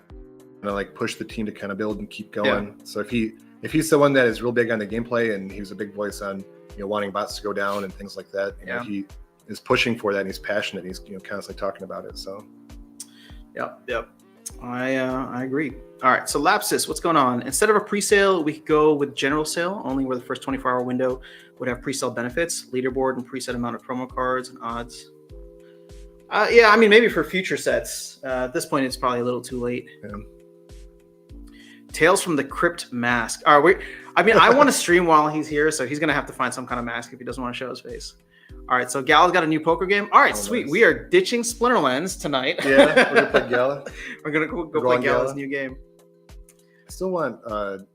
like push the team to kind of build and keep going. So if he's someone that is real big on the gameplay, and he was a big voice on wanting bots to go down and things like that, he is pushing for that, and he's passionate, he's constantly talking about it. So Yep. I agree. All right. So Lapsus, what's going on? Instead of a pre-sale, we could go with general sale only, where the first 24-hour window would have pre-sale benefits, leaderboard, and preset amount of promo cards and odds. I mean, maybe for future sets. At this point, it's probably a little too late. Yeah. Tales from the Crypt mask. All right. I want to stream while he's here, so he's going to have to find some kind of mask if he doesn't want to show his face. All right, so Gal's got a new poker game. All right, sweet. Nice. We are ditching Splinterlands tonight. Yeah, we're gonna play Gala. We're gonna go play Gala's new game. I still want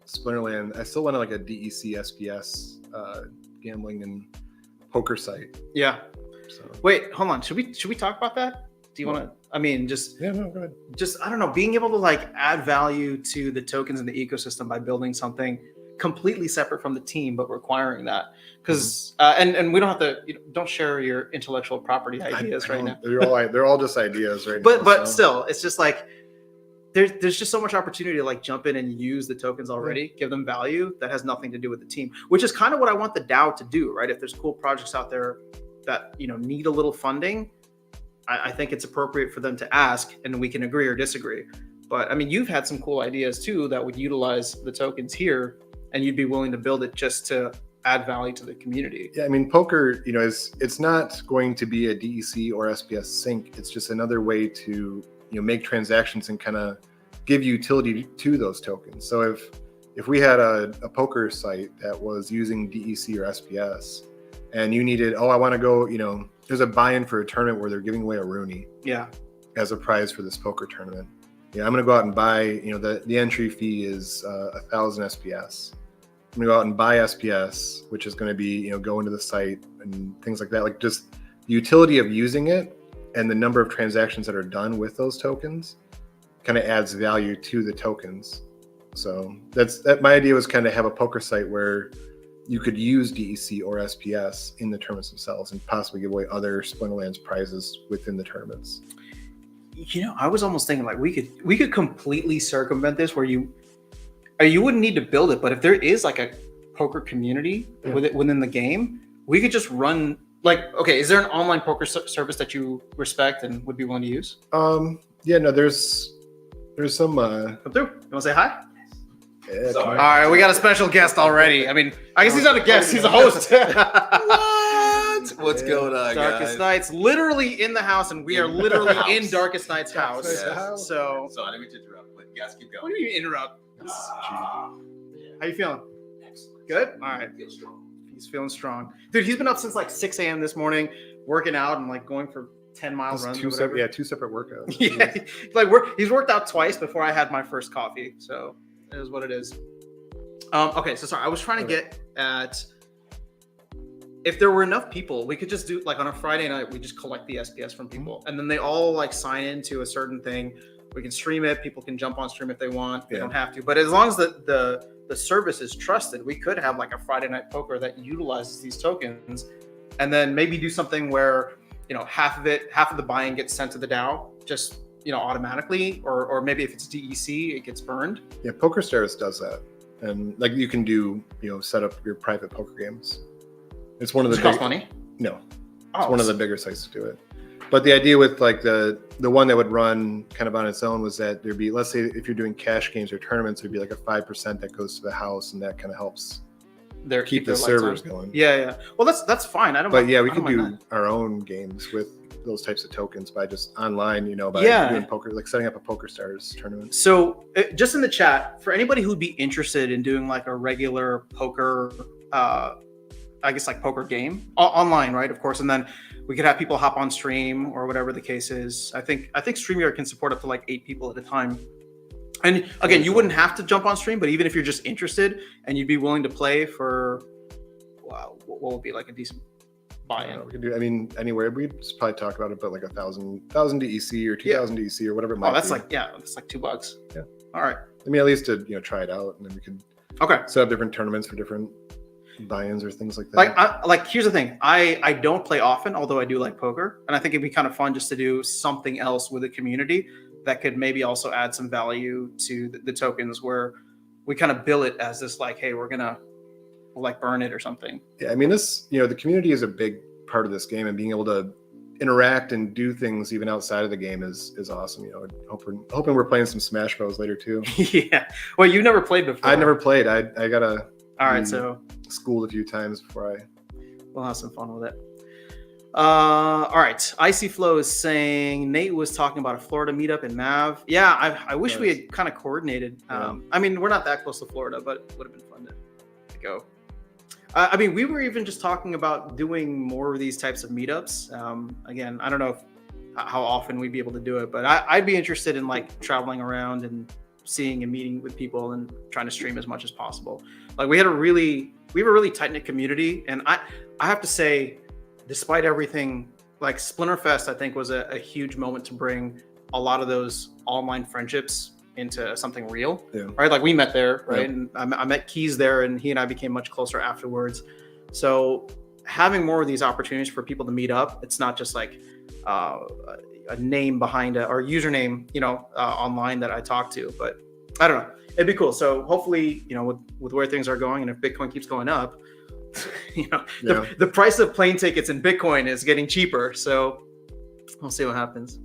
Splinterland. I still want like a DEC SPS gambling and poker site. Yeah. So. Wait, hold on. Should we talk about that? Do you want to? I mean, just go ahead. Just I don't know, being able to like add value to the tokens in the ecosystem by building something completely separate from the team, but requiring that, because and we don't have to don't share your intellectual property ideas right now. They're all just ideas right now. But still, it's just like there's just so much opportunity to like jump in and use the tokens already, give them value that has nothing to do with the team, which is kind of what I want the DAO to do, right? If there's cool projects out there that need a little funding, I think it's appropriate for them to ask, and we can agree or disagree. But I mean, you've had some cool ideas too that would utilize the tokens here, and you'd be willing to build it just to add value to the community. Yeah, I mean, poker, it's not going to be a DEC or SPS sync. It's just another way to, make transactions and kind of give utility to those tokens. So if we had a poker site that was using DEC or SPS, and you needed, I want to go, there's a buy-in for a tournament where they're giving away a Rooney as a prize for this poker tournament. Yeah, I'm going to go out and buy, the entry fee is 1,000 SPS. I'm gonna go out and buy SPS, which is going to be, go into the site and things like that. Like just the utility of using it and the number of transactions that are done with those tokens kind of adds value to the tokens. So my idea was kind of have a poker site where you could use DEC or SPS in the tournaments themselves and possibly give away other Splinterlands prizes within the tournaments. I was almost thinking like we could completely circumvent this where you wouldn't need to build it, but if there is like a poker community within the game, we could just run like, okay, is there an online poker service that you respect and would be willing to use? Yeah, no, there's There's some. Come through. You want to say hi? Yeah, All right, we got a special guest already. I mean, I guess he's not a guest; he's a host. What? What's going on, Darkest guys? Nights, literally in the house, and we are literally in Darkest Nights' house. Darkest Nights' house. So, So I didn't mean to interrupt, but you guys keep what going. do you mean interrupt? How you feeling? Excellent. Good. All right. Feel strong. He's feeling strong, dude. He's been up since like 6 a.m. this morning, working out and like going for 10-mile runs. two separate, two separate workouts. Yeah, like he's worked out twice before I had my first coffee, so it is what it is. Okay, so sorry, I was trying to get at if there were enough people, we could just do like on a Friday night, we just collect the SPS from people, and then they all like sign into a certain thing. We can stream it. People can jump on stream if they want. They don't have to, but as long as the service is trusted, we could have like a Friday night poker that utilizes these tokens, and then maybe do something where half of the buy-in gets sent to the DAO, just automatically, or maybe if it's DEC, it gets burned. Yeah, PokerStars does that, and like you can do set up your private poker games. It's one of the cost money. No, Oh, it's one of the bigger sites to do it. But the idea with like the one that would run kind of on its own was that there'd be, let's say if you're doing cash games or tournaments, there'd be like a 5% that goes to the house, and that kind of helps keep the servers going. Yeah. Well, that's fine. I don't. But yeah, we I could don't mind do that. our own games with those types of tokens by just online, by doing poker, like setting up a PokerStars tournament. So just in the chat, for anybody who'd be interested in doing like a regular poker, I guess like poker game online, right? Of course, and then we could have people hop on stream or whatever the case is. I think StreamYard can support up to like 8 people at a time. And again, you wouldn't have to jump on stream, but even if you're just interested and you'd be willing to play for, wow, what would be like a decent buy-in? We could do, I mean, anywhere. We'd just probably talk about it, but like 1,000 DEC or 2,000 DEC or whatever it might be. That's like $2. Yeah. All right. I mean, at least to try it out, and then we could set up different tournaments for different buy-ins or things like that. Like here's the thing. I don't play often, although I do like poker, and I think it'd be kind of fun just to do something else with the community that could maybe also add some value to the tokens, where we kind of bill it as this like, hey, we'll like burn it or something. Yeah, I mean, this the community is a big part of this game, and being able to interact and do things even outside of the game is awesome. Hoping we're playing some Smash Bros later too. Yeah. Well, you've never played before. I never played. I gotta. All right, so schooled a few times before we'll have some fun with it. All right, Icy Flow is saying Nate was talking about a Florida meetup in Mav. Yeah, I wish we had kind of coordinated. I mean, we're not that close to Florida, but it would have been fun to go. I mean, we were even just talking about doing more of these types of meetups. Again, I don't know how often we'd be able to do it, but I'd be interested in like traveling around and seeing and meeting with people and trying to stream as much as possible. Like we have a really tight-knit community, and I have to say, despite everything, like Splinterfest, I think was a huge moment to bring a lot of those online friendships into something real, right? Like we met there, right? And I met Keys there, and he and I became much closer afterwards. So having more of these opportunities for people to meet up, it's not just like a name behind or username, online that I talk to, but I don't know. It'd be cool. So hopefully, with where things are going, and if Bitcoin keeps going up, the price of plane tickets in Bitcoin is getting cheaper. So we'll see what happens.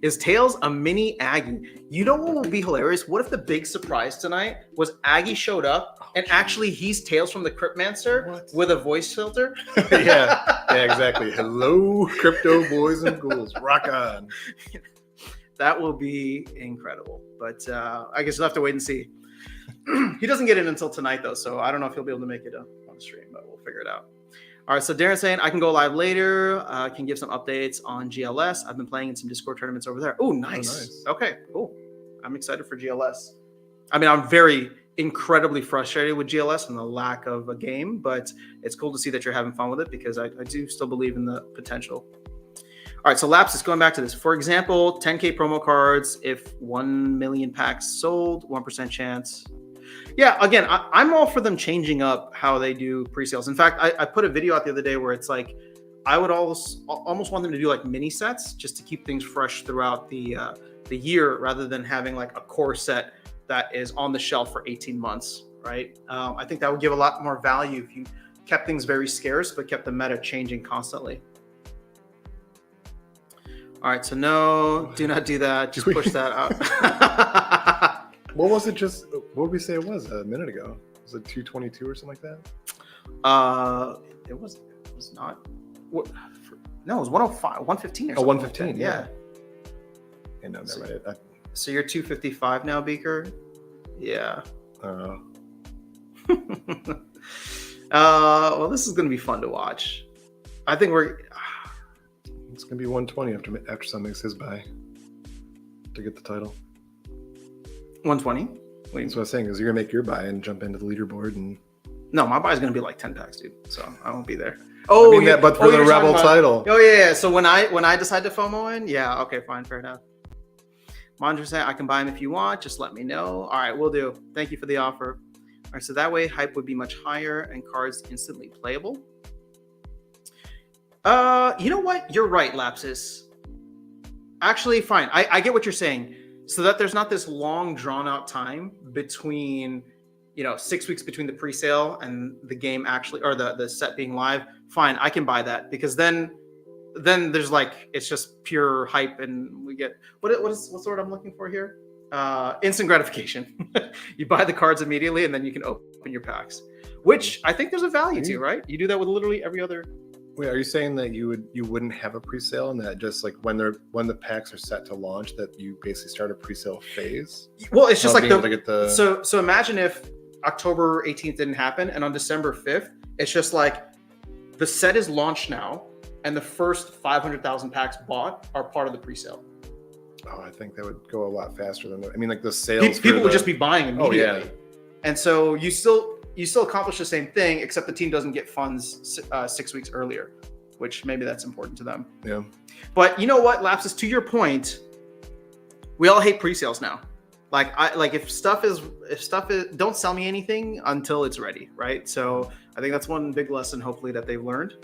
Is Tails a mini Aggie? You know what would be hilarious? What if the big surprise tonight was Aggie showed up and actually he's Tails from the Cryptmancer with a voice filter? yeah, exactly. Hello, crypto boys and ghouls. Rock on. That will be incredible. But I guess we'll have to wait and see. He doesn't get in until tonight, though, so I don't know if he'll be able to make it on the stream, but we'll figure it out. All right, so Darren's saying, I can go live later. Can give some updates on GLS. I've been playing in some Discord tournaments over there. Oh, nice. Okay, cool. I'm excited for GLS. I mean, I'm incredibly frustrated with GLS and the lack of a game, but it's cool to see that you're having fun with it, because I do still believe in the potential. All right, so Lapsus, going back to this. For example, 10K promo cards, if 1 million packs sold, 1% chance. Yeah, again, I'm all for them changing up how they do pre-sales. In fact, I put a video out the other day where it's like, I would almost want them to do like mini sets just to keep things fresh throughout the year, rather than having like a core set that is on the shelf for 18 months, right? I think that would give a lot more value if you kept things very scarce, but kept the meta changing constantly. All right, so no, do not do that. Just push that out. What was it? What did we say it was a minute ago? Was it 222 or something like that? It was not. What? No, it was 105, 115 or something. 115. Like yeah. And no, never mind. So you're 255 now, Beaker. Yeah. Well, this is gonna be fun to watch. I think it's gonna be 120 after Sun makes his buy to get the title. 120. That's what I was saying. Is you're gonna make your buy and jump into the leaderboard and. No, my buy is gonna be like 10 packs, dude. So I won't be there. Oh, I mean but for the Rebel title. Oh yeah. So when I decide to FOMO in, yeah, okay, fine, fair enough. Mondra said I can buy them if you want. Just let me know. All right, we'll do. Thank you for the offer. All right, so that way hype would be much higher and cards instantly playable. You know what? You're right, Lapsus. Actually, fine. I get what you're saying. So that there's not this long drawn out time between, 6 weeks between the pre-sale and the game actually, or the set being live. Fine, I can buy that because then there's it's just pure hype and we get what's the word I'm looking for here? Instant gratification. You buy the cards immediately and then you can open your packs, which I think there's a value to, right? You do that with literally every other. Wait, are you saying that you wouldn't have a pre-sale and that just like when the packs are set to launch that you basically start a pre-sale phase? Well, it's just so imagine if October 18th didn't happen and on December 5th, it's just like the set is launched now and the first 500,000 packs bought are part of the pre-sale. Oh, I think that would go a lot faster than that. I mean, like the sales. People would just be buying immediately. Oh, yeah. And so you still accomplish the same thing, except the team doesn't get funds 6 weeks earlier, which maybe that's important to them. Yeah. But you know what, Lapsus, to your point, we all hate pre-sales now. If stuff is don't sell me anything until it's ready, right? So I think that's one big lesson, hopefully, that they've learned.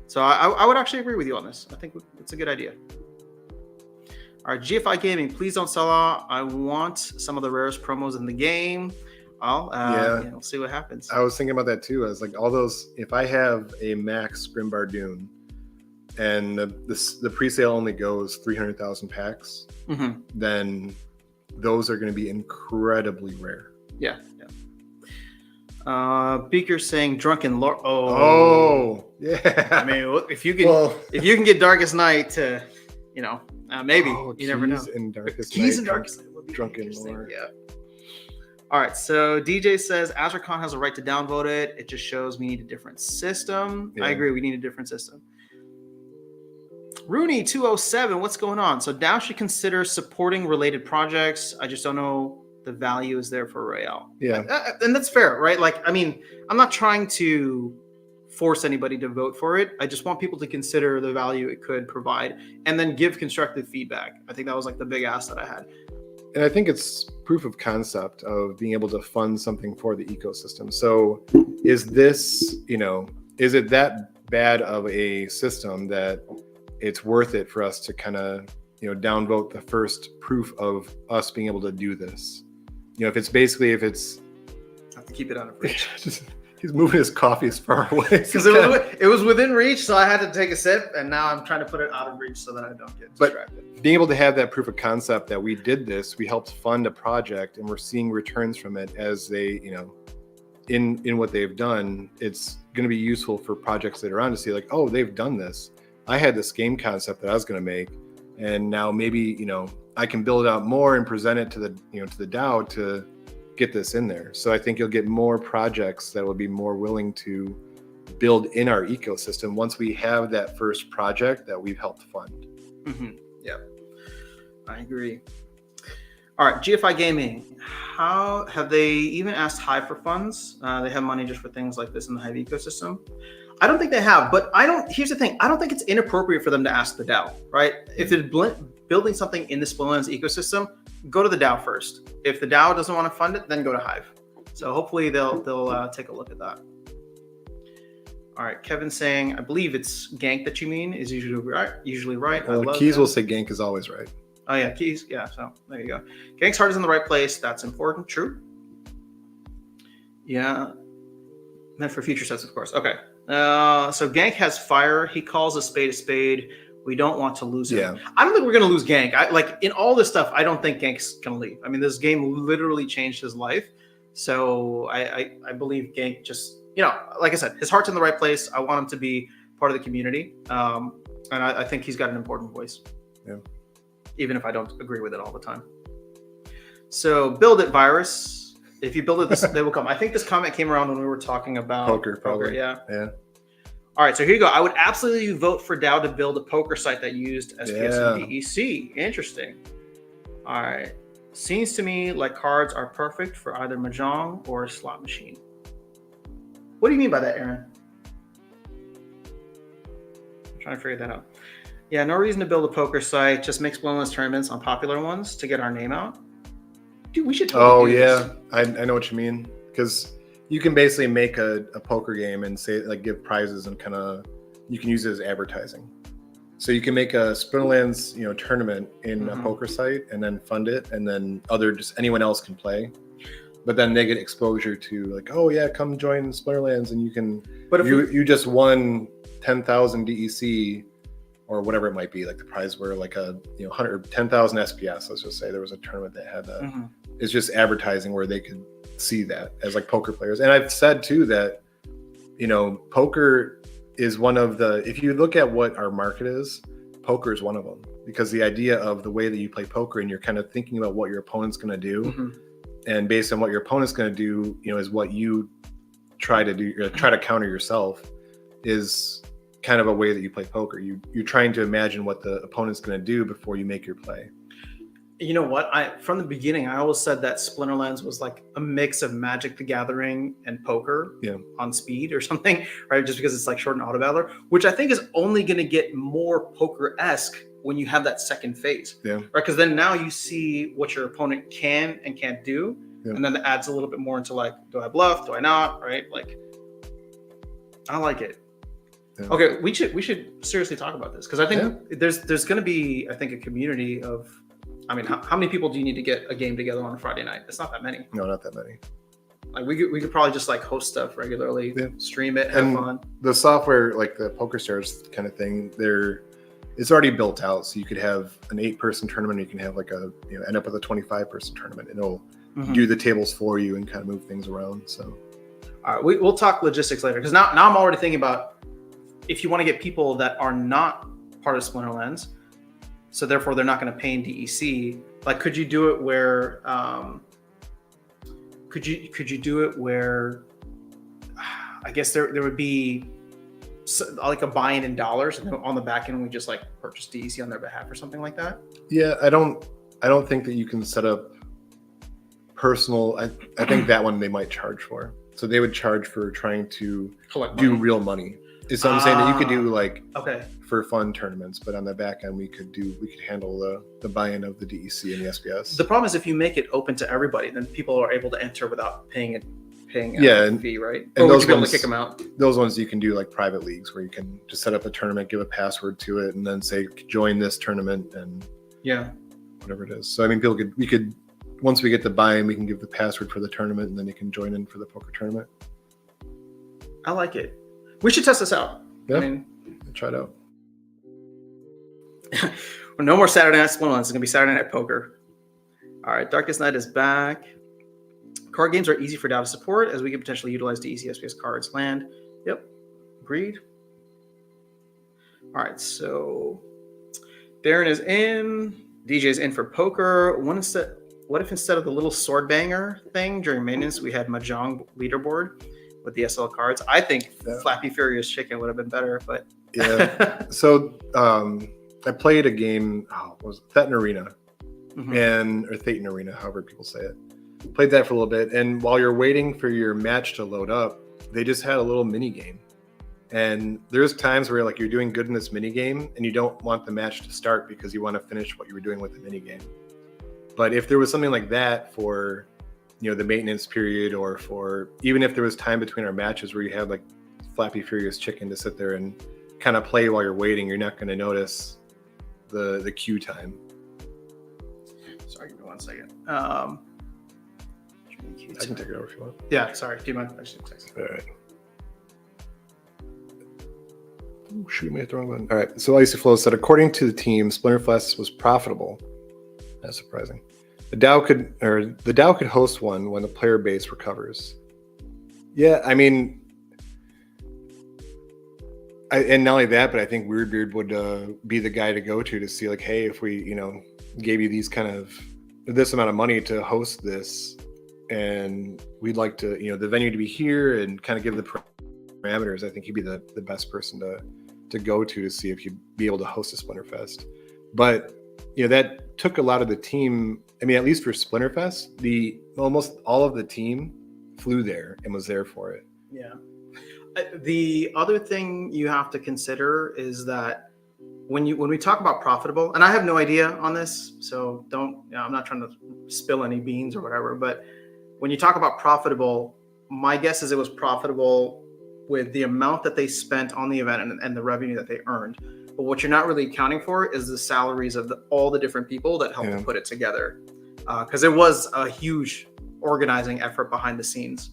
So I would actually agree with you on this. I think it's a good idea. All right, GFI Gaming, please don't sell out. I want some of the rarest promos in the game. Well, we'll see what happens. I was thinking about that too. I was like, all those, if I have a max Grimbardoon and the pre-sale only goes 300,000 packs, then those are going to be incredibly rare. Yeah. Beaker saying Drunken Lord. Oh, yeah. I mean, if you can get Darkest Night to, maybe you never know. And Darkest Keys Night, and Darkest Night would be Drunken Lord. Yeah. All right, so DJ says AzraCon has a right to downvote it. It just shows we need a different system. Yeah. I agree, we need a different system. Rooney 207, what's going on? So DAO should consider supporting related projects. I just don't know the value is there for Royale. Yeah. And that's fair, right? I'm not trying to force anybody to vote for it. I just want people to consider the value it could provide and then give constructive feedback. I think that was the big ask that I had. And I think it's proof of concept of being able to fund something for the ecosystem. So is this, is it that bad of a system that it's worth it for us to kind of, downvote the first proof of us being able to do this? If it's I have to keep it out of reach. He's moving his coffee as far away. Because it was within reach, so I had to take a sip, and now I'm trying to put it out of reach so that I don't get distracted. But being able to have that proof of concept that we did this, we helped fund a project, and we're seeing returns from it as they, in what they've done, it's going to be useful for projects later on to see they've done this. I had this game concept that I was going to make, and now maybe, I can build it out more and present it to the DAO to get this in there. So I think you'll get more projects that will be more willing to build in our ecosystem once we have that first project that we've helped fund. Yeah, I agree. All right, GFI Gaming. How have they even asked Hive for funds? They have money just for things like this in the Hive ecosystem. I don't think they have, but here's the thing. I don't think it's inappropriate for them to ask the DAO, right? If they're building something in the Splinter ecosystem, go to the DAO first. If the DAO doesn't want to fund it, then go to Hive. So hopefully they'll take a look at that. All right, Kevin's saying, I believe it's gank that you mean is usually right. Keys will say gank is always right. Oh yeah, keys. Yeah, so there you go. Gank's heart is in the right place. That's important. True. Yeah. Meant for future sets, of course. Okay. So gank has fire. He calls a spade We don't want to lose him. Yeah. I don't think we're going to lose Gank. In all this stuff, I don't think Gank's going to leave. I mean, this game literally changed his life. So I believe Gank just, like I said, his heart's in the right place. I want him to be part of the community. And I think he's got an important voice. Yeah. Even if I don't agree with it all the time. So build it, Virus. If you build it, they will come. I think this comment came around when we were talking about Poker, probably. Yeah. Yeah. All right, so here you go. I would absolutely vote for DAO to build a poker site that used SPS and DEC. Interesting. All right. Seems to me like cards are perfect for either Mahjong or a slot machine. What do you mean by that, Aaron? I'm trying to figure that out. Yeah, no reason to build a poker site. Just make Splinterlands tournaments on popular ones to get our name out. Dude, we should totally do this. I know what you mean. Because you can basically make a poker game and say, like, give prizes and kind of, you can use it as advertising. So you can make a Splinterlands, tournament in a poker site and then fund it, and then just anyone else can play. But then they get exposure to, like, oh yeah, come join Splinterlands, and you can. But if you just won 10,000 DEC or whatever it might be, like the prize were like a 100 or 10,000 SPS. Let's just say there was a tournament that had that. It's just advertising where they could see that as like poker players. And I've said too that poker is one of the, if you look at what our market is, poker is one of them, because the idea of the way that you play poker and you're kind of thinking about what your opponent's going to do, and based on what your opponent's going to do, is what you try to do, or try to counter yourself, is kind of a way that you play poker. You're trying to imagine what the opponent's going to do before you make your play. You know what? From the beginning, I always said that Splinterlands was like a mix of Magic the Gathering and poker on speed or something, right? Just because it's like short and auto battler, which I think is only going to get more poker-esque when you have that second phase, right? Because then now you see what your opponent can and can't do, and then that adds a little bit more into like, do I bluff? Do I not? Right? Like, I like it. Yeah. Okay, we should seriously talk about this, because I think there's going to be, I think, a community of. I mean, how many people do you need to get a game together on a Friday night? It's not that many. No, not that many. Like we could probably just like host stuff regularly, stream it, have fun. The software, like the PokerStars kind of thing, it's already built out. So you could have an 8-person tournament. You can have like end up with a 25-person tournament, and it'll do the tables for you and kind of move things around. So, all right, we'll talk logistics later, because now I'm already thinking about if you want to get people that are not part of Splinterlands. So therefore, they're not going to pay in DEC. Like, could you do it where? Could you do it where? I guess there would be like a buy-in in dollars, and on the back end we just like purchase DEC on their behalf or something like that. Yeah, I don't think that you can set up personal. I think that one they might charge for. So they would charge for trying to do real money. So I'm saying that you could do like for fun tournaments, but on the back end we could handle the buy-in of the DEC and the SPS. The problem is if you make it open to everybody, then people are able to enter without paying a fee, right? And or those would you be able ones, to kick them out? Those ones you can do like private leagues where you can just set up a tournament, give a password to it, and then say join this tournament and whatever it is. So I mean, we could once we get the buy-in, we can give the password for the tournament, and then you can join in for the poker tournament. I like it. We should test this out. Yeah, I mean, try it out. Well, no more Saturday Night Splinterlands. It's going to be Saturday Night Poker. All right, Darkest Night is back. Card games are easy for DAO to support, as we could potentially utilize DEC SPS cards. Land. Yep. Agreed. All right, so Darren is in. DJ is in for poker. What if instead of the little sword banger thing during maintenance, we had Mahjong leaderboard with the SL cards? I think Flappy Furious Chicken would have been better, but So I played a game. Was it Thetan Arena, or Thetan Arena, however people say it. Played that for a little bit, and while you're waiting for your match to load up, they just had a little mini game. And there's times where like you're doing good in this mini game, and you don't want the match to start because you want to finish what you were doing with the mini game. But if there was something like that for the maintenance period, or for even if there was time between our matches where you had like Flappy Furious Chicken to sit there and kind of play while you're waiting, you're not going to notice the queue time. Sorry, give me 1 second. I can take it over if you want. Yeah, sorry. Do you mind? I should text. All right. Oh, shoot, I hit the wrong button. All right. So Icy Flow said, according to the team, Splinterfest was profitable. That's surprising. The DAO could host one when the player base recovers. Yeah, I mean, and not only that, but I think Weirdbeard would be the guy to go to see, like, hey, if we, gave you these kind of this amount of money to host this, and we'd like to, the venue to be here and kind of give the parameters, I think he'd be the best person to go to see if you'd be able to host a Splinterfest. But that took a lot of the team. I mean, at least for Splinterfest, almost all of the team flew there and was there for it. Yeah. The other thing you have to consider is that when we talk about profitable, and I have no idea on this, so I'm not trying to spill any beans or whatever, but when you talk about profitable, my guess is it was profitable with the amount that they spent on the event and the revenue that they earned. But what you're not really accounting for is the salaries of all the different people that helped to put it together. Because it was a huge organizing effort behind the scenes.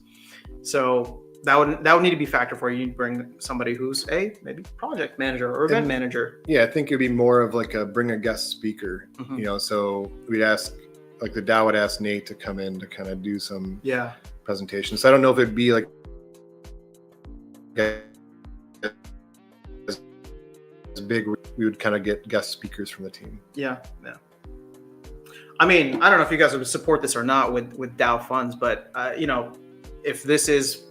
So that would need to be factored for you. You'd bring somebody who's maybe project manager or event manager. Yeah, I think it'd be more of like bring a guest speaker, so we'd ask, like the DAO would ask Nate to come in to kind of do some presentation. So I don't know if it'd be like as big, we would kind of get guest speakers from the team. Yeah. I mean, I don't know if you guys would support this or not with DAO funds, but if this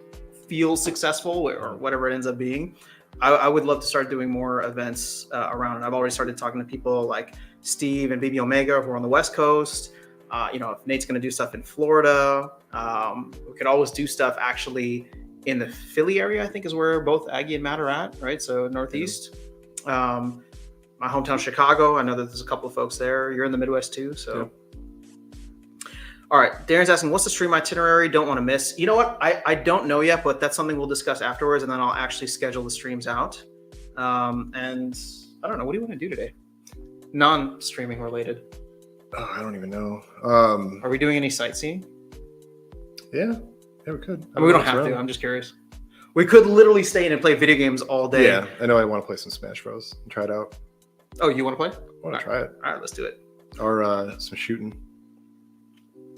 feels successful or whatever it ends up being, I would love to start doing more events around it. I've already started talking to people like Steve and BB Omega who are on the West Coast. If Nate's going to do stuff in Florida, we could always do stuff actually in the Philly area, I think is where both Aggie and Matt are at, right? So Northeast. My hometown, Chicago. I know that there's a couple of folks there. You're in the Midwest too. So, All right. Darren's asking, what's the stream itinerary? Don't want to miss. You know what? I don't know yet, but that's something we'll discuss afterwards. And then I'll actually schedule the streams out. And I don't know. What do you want to do today? Non-streaming related. Oh, I don't even know. Are we doing any sightseeing? Yeah, we could. I mean, we don't have to. I'm just curious. We could literally stay in and play video games all day. Yeah, I know I want to play some Smash Bros. And try it out. Oh, you want to play? I want to try it. All right, let's do it. Or some shooting.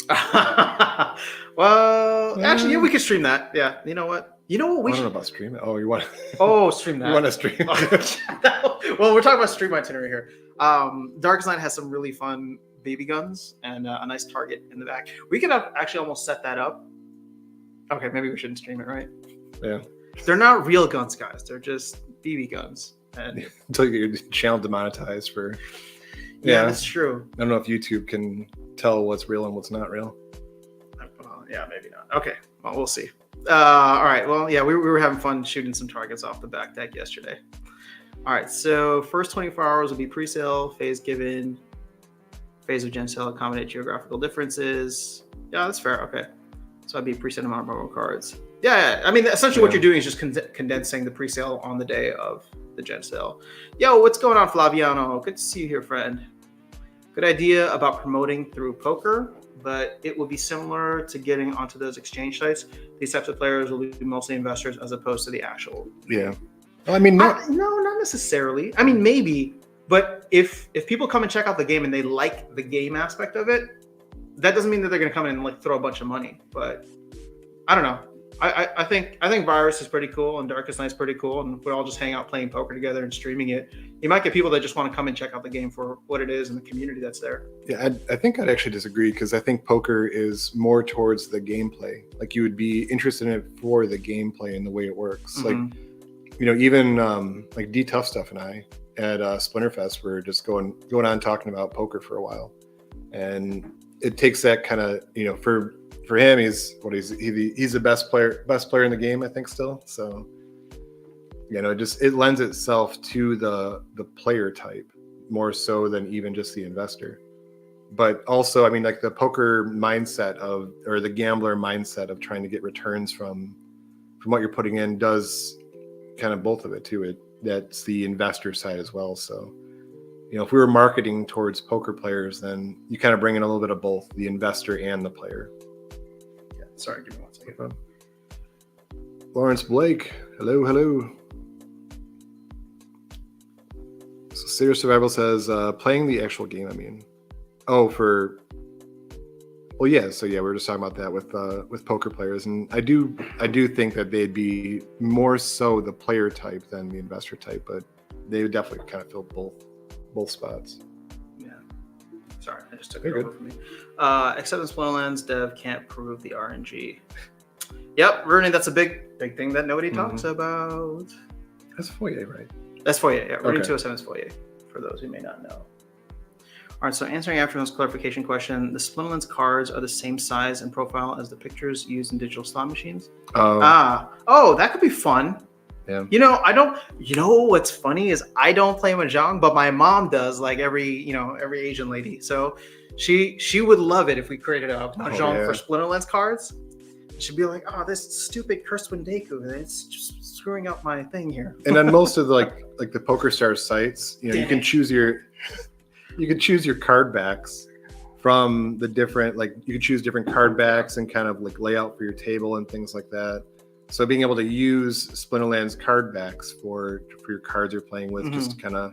Well, actually, yeah, we could stream that. Yeah, you know what? We I don't know about streaming. Oh, you want? Stream that. You want to stream? Well, we're talking about stream itinerary here. Darkest Night has some really fun baby guns and a nice target in the back. We could have actually almost set that up. Okay, maybe we shouldn't stream it, right? Yeah. They're not real guns, guys. They're just BB guns. And until you get your channel demonetized for. Yeah, that's true. I don't know if YouTube can tell what's real and what's not real. Yeah, maybe not. Okay, well, we'll see. All right, well, yeah, we were having fun shooting some targets off the back deck yesterday. All right, so first 24 hours will be pre-sale, phase given, phase of gen sale, accommodate geographical differences. Yeah, that's fair. Okay, so I'd be pre-sale amount of promo cards. Yeah, I mean, essentially what you're doing is just condensing the pre-sale on the day of the gen sale. Yo, what's going on, Flaviano? Good to see you here, friend. Good idea about promoting through poker, but it will be similar to getting onto those exchange sites. These types of players will be mostly investors as opposed to the actual. Yeah. Well, I mean, no, not necessarily. I mean, maybe, but if people come and check out the game and they like the game aspect of it, that doesn't mean that they're going to come in and like throw a bunch of money. But I don't know. I think Virus is pretty cool and Darkest Night is pretty cool, and we all just hang out playing poker together and streaming it. You might get people that just want to come and check out the game for what it is and the community that's there. Yeah, I think I'd actually disagree, because I think poker is more towards the gameplay. Like, you would be interested in it for the gameplay and the way it works. Mm-hmm. Like, even like D Tough Stuff and I at Splinterfest were just going on talking about poker for a while, and it takes that kind of, for him, he's the best player in the game, I think, still. So, it lends itself to the player type more so than even just the investor. But also, I mean, like the poker mindset or the gambler mindset of trying to get returns from what you're putting in does kind of both of it too. That's the investor side as well. So, if we were marketing towards poker players, then you kind of bring in a little bit of both, the investor and the player. Sorry, give me 1 second. Lawrence Blake, hello. Cedar Survival says, playing the actual game, I mean. Oh, well, yeah. So yeah, we were just talking about that with poker players, and I do think that they'd be more so the player type than the investor type, but they would definitely kind of fill both spots. Yeah. Sorry, I just took You're it over from me. Except in Splinterlands, dev can't prove the RNG. Yep, Rooney, that's a big thing that nobody talks about. That's Foyer, right? That's Foyer, yeah. Rooney Okay. 207 is Foyer, for those who may not know. All right, so answering Afternoon's clarification question, the Splinterlands cards are the same size and profile as the pictures used in digital slot machines? That could be fun. Yeah. You know what's funny is I don't play Mahjong, but my mom does, like every Asian lady. So she would love it if we created a Mahjong for Splinterlands cards. She'd be like, oh, this stupid cursed Wendeku, it's just screwing up my thing here. And on most of the like the PokerStars sites, you can choose your card backs from the different, like you can choose different card backs and kind of like layout for your table and things like that. So being able to use Splinterlands card backs for your cards you're playing with, just to kind of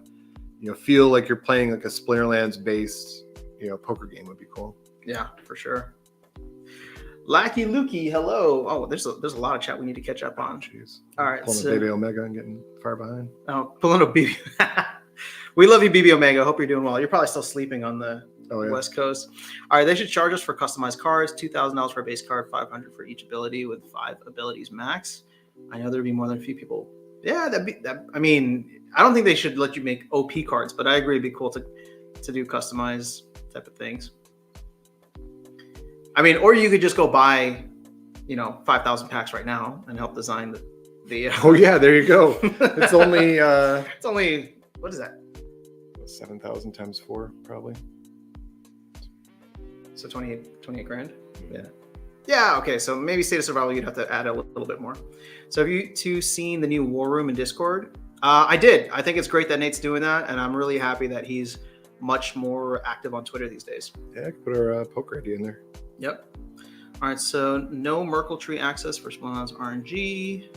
feel like you're playing like a Splinterlands based poker game would be cool. Yeah, for sure. Lackey Lukey, hello. Oh, there's a lot of chat we need to catch up on. Jeez. All right, Pulling a Baby Omega and getting far behind. Oh, pulling a BB. We love you, BB Omega. Hope you're doing well. You're probably still sleeping on the West Coast. All right, they should charge us for customized cards. $2,000 for a base card, $500 for each ability with 5 abilities max. I know there'd be more than a few people. Yeah, I mean, I don't think they should let you make OP cards, but I agree it'd be cool to do customized type of things. I mean, or you could just go buy, 5,000 packs right now and help design the Oh yeah, there you go. It's only what is that? 7,000 times 4 probably. So 28 grand. Yeah. Okay. So maybe State of Survival, you'd have to add a little bit more. So have you two seen the new War Room in Discord? I did. I think it's great that Nate's doing that, and I'm really happy that he's much more active on Twitter these days. Yeah, I could put our poker idea in there. Yep. All right. So no Merkle tree access for Splinterlands RNG.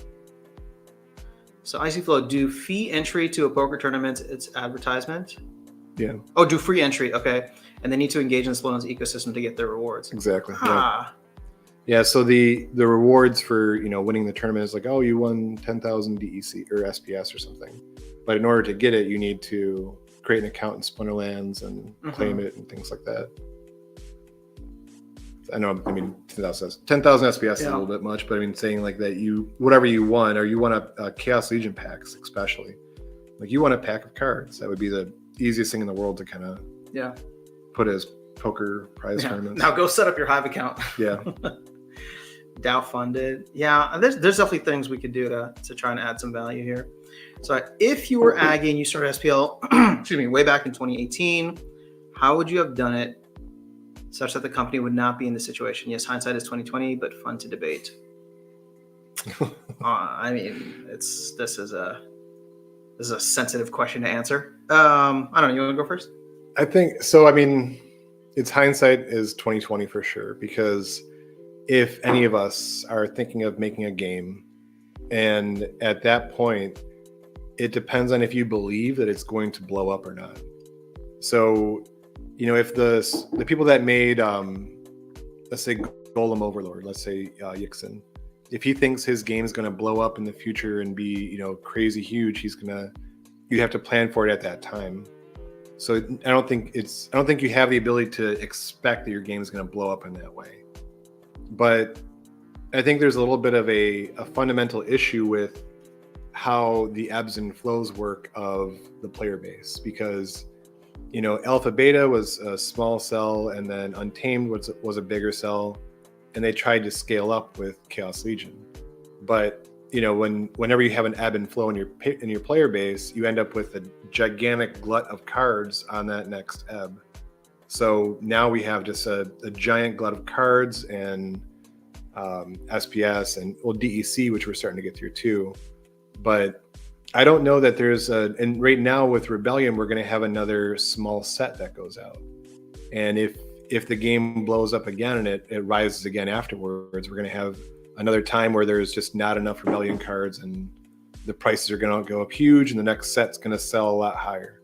So Icy Flow, do fee entry to a poker tournament its advertisement? Yeah. Oh, do free entry. Okay. And they need to engage in the Splinterlands ecosystem to get their rewards. Exactly. Ah. Yeah. So the rewards for winning the tournament is like, oh, you won 10,000 DEC or SPS or something. But in order to get it, you need to create an account in Splinterlands and claim it and things like that. I know, 10,000 SPS is a little bit much, but I mean, saying like that whatever you won, or you won a Chaos Legion packs, especially. Like you won a pack of cards. That would be the easiest thing in the world to kind of put as poker prize tournaments. Now go set up your Hive account. Yeah. DAO funded. Yeah, there's definitely things we could do to try and add some value here. So if you were Aggie and you started SPL, excuse me, way back in 2018, how would you have done it such that the company would not be in this situation? Yes, hindsight is 2020, but fun to debate. I mean, this is a sensitive question to answer. I don't know. You want to go first? I think so. I mean, it's hindsight is 2020 for sure, because if any of us are thinking of making a game, and at that point, it depends on if you believe that it's going to blow up or not. So, if the people that made, let's say Golem Overlord, let's say Yixin, if he thinks his game is going to blow up in the future and be, crazy huge, you have to plan for it at that time. So I don't think you have the ability to expect that your game is going to blow up in that way. But I think there's a little bit of a fundamental issue with how the ebbs and flows work of the player base, because Alpha Beta was a small cell, and then Untamed was a bigger cell, and they tried to scale up with Chaos Legion. But whenever you have an ebb and flow in your player base, you end up with a gigantic glut of cards on that next ebb. So now we have just a giant glut of cards and SPS and DEC, which we're starting to get through too. But I don't know that there's and right now with Rebellion, we're going to have another small set that goes out. And if the game blows up again and it rises again afterwards, we're going to have another time where there's just not enough Rebellion cards and the prices are going to go up huge and the next set's going to sell a lot higher.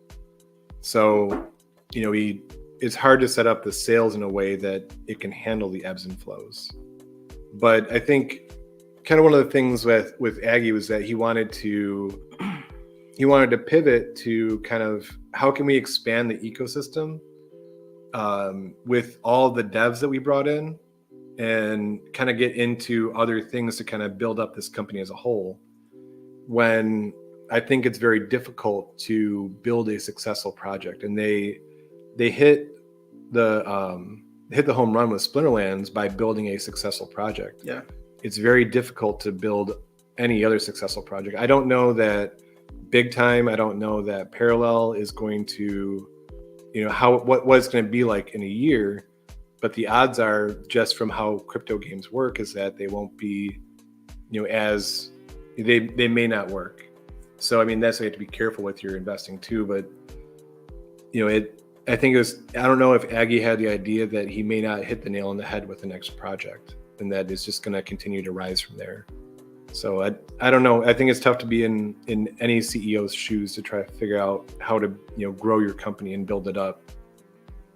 So, it's hard to set up the sales in a way that it can handle the ebbs and flows. But I think kind of one of the things with Aggie was that he wanted to pivot to kind of how can we expand the ecosystem with all the devs that we brought in, and kind of get into other things to kind of build up this company as a whole, when I think it's very difficult to build a successful project. And they hit the home run with Splinterlands by building a successful project. Yeah, it's very difficult to build any other successful project. I don't know that Big Time, I don't know that Parallel is going to, what it's going to be like in a year, but the odds are, just from how crypto games work, is that they won't be, as they may not work. So I mean, that's why you have to be careful with your investing too. But I think I don't know if Aggie had the idea that he may not hit the nail on the head with the next project, and that it's just going to continue to rise from there. So I don't know. I think it's tough to be in any CEO's shoes to try to figure out how to grow your company and build it up,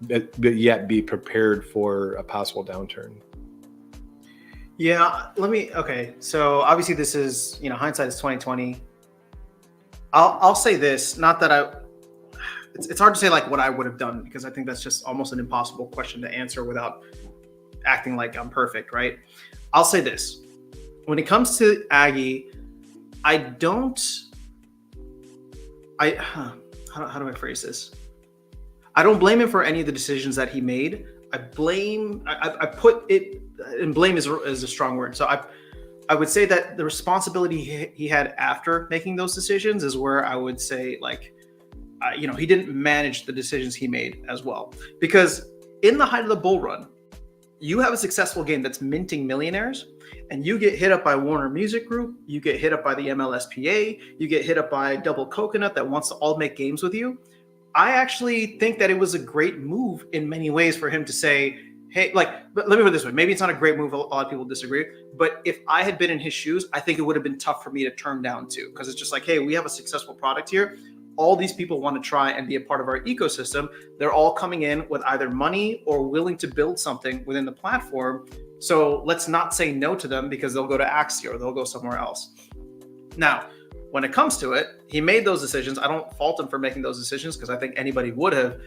but yet be prepared for a possible downturn. Yeah, okay. So obviously this is, hindsight is 2020. I'll say this, not that it's hard to say like what I would have done, because I think that's just almost an impossible question to answer without acting like I'm perfect, right? I'll say this. When it comes to Aggie, how do I phrase this? I don't blame him for any of the decisions that he made. I put it, and blame is a strong word. So I would say that the responsibility he had after making those decisions is where I would say, like, he didn't manage the decisions he made as well. Because in the height of the bull run, you have a successful game that's minting millionaires, and you get hit up by Warner Music Group, you get hit up by the MLSPA, you get hit up by Double Coconut that wants to all make games with you. I actually think that it was a great move in many ways for him to say, hey, but let me put it this way. Maybe it's not a great move. A lot of people disagree. But if I had been in his shoes, I think it would have been tough for me to turn down too. Because it's just like, hey, we have a successful product here. All these people want to try and be a part of our ecosystem. They're all coming in with either money or willing to build something within the platform. So let's not say no to them, because they'll go to Axie or they'll go somewhere else. Now, when it comes to it, he made those decisions. I don't fault him for making those decisions, because I think anybody would have.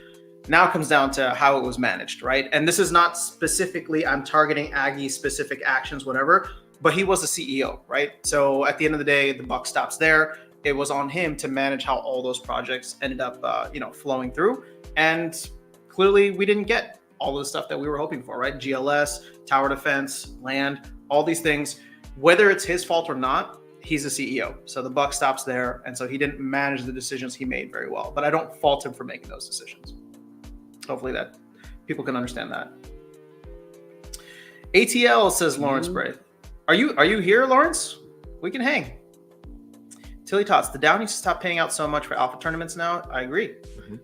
Now it comes down to how it was managed, right? And this is not specifically, I'm targeting Aggie's specific actions, whatever, but he was the CEO, right? So at the end of the day, the buck stops there. It was on him to manage how all those projects ended up, flowing through. And clearly we didn't get all the stuff that we were hoping for, right? GLS, tower defense, land, all these things. Whether it's his fault or not, he's the CEO. So the buck stops there. And so he didn't manage the decisions he made very well. But I don't fault him for making those decisions. Hopefully that people can understand that. ATL, says Lawrence Braith. Are you here, Lawrence? We can hang. Tilly Tots, the DAO needs to stop paying out so much for alpha tournaments now. I agree.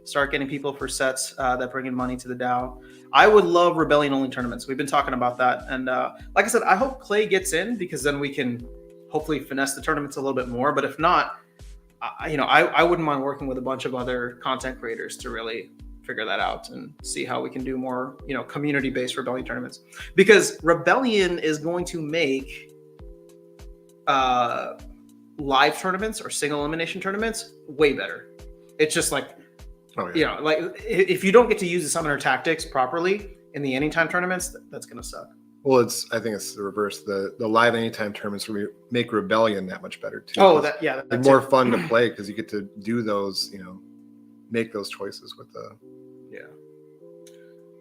Start getting people for sets that bring in money to the DAO. I would love Rebellion only tournaments. We've been talking about that. And like I said, I hope Clay gets in, because then we can hopefully finesse the tournaments a little bit more. But if not, I wouldn't mind working with a bunch of other content creators to really figure that out and see how we can do more, community-based Rebellion tournaments. Because Rebellion is going to make live tournaments or single elimination tournaments way better. It's just like, if you don't get to use the summoner tactics properly in the anytime tournaments, that's going to suck. Well, I think it's the reverse. The live anytime tournaments make Rebellion that much better too. Oh, that's more fun to play, because you get to do those, make those choices with the. Yeah.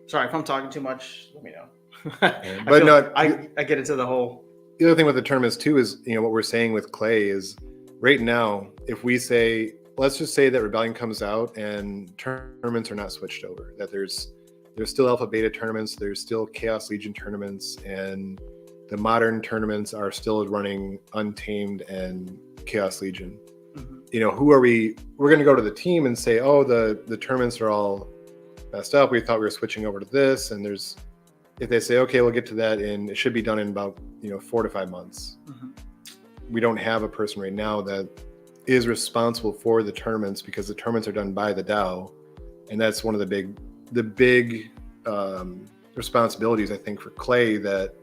Sorry if I'm talking too much. Let me know. I get into the whole. The other thing with the tournaments too is, what we're saying with Clay is, right now, if we say, let's just say that Rebellion comes out and tournaments are not switched over, that there's still Alpha Beta tournaments, there's still Chaos Legion tournaments, and the modern tournaments are still running Untamed and Chaos Legion. Mm-hmm. Who are we? We're going to go to the team and say, oh, the tournaments are all messed up. We thought we were switching over to this, and if they say, okay, we'll get to that, and it should be done in about 4 to 5 months. Mm-hmm. We don't have a person right now that is responsible for the tournaments, because the tournaments are done by the DAO. And that's one of the big responsibilities, I think, for Clay that,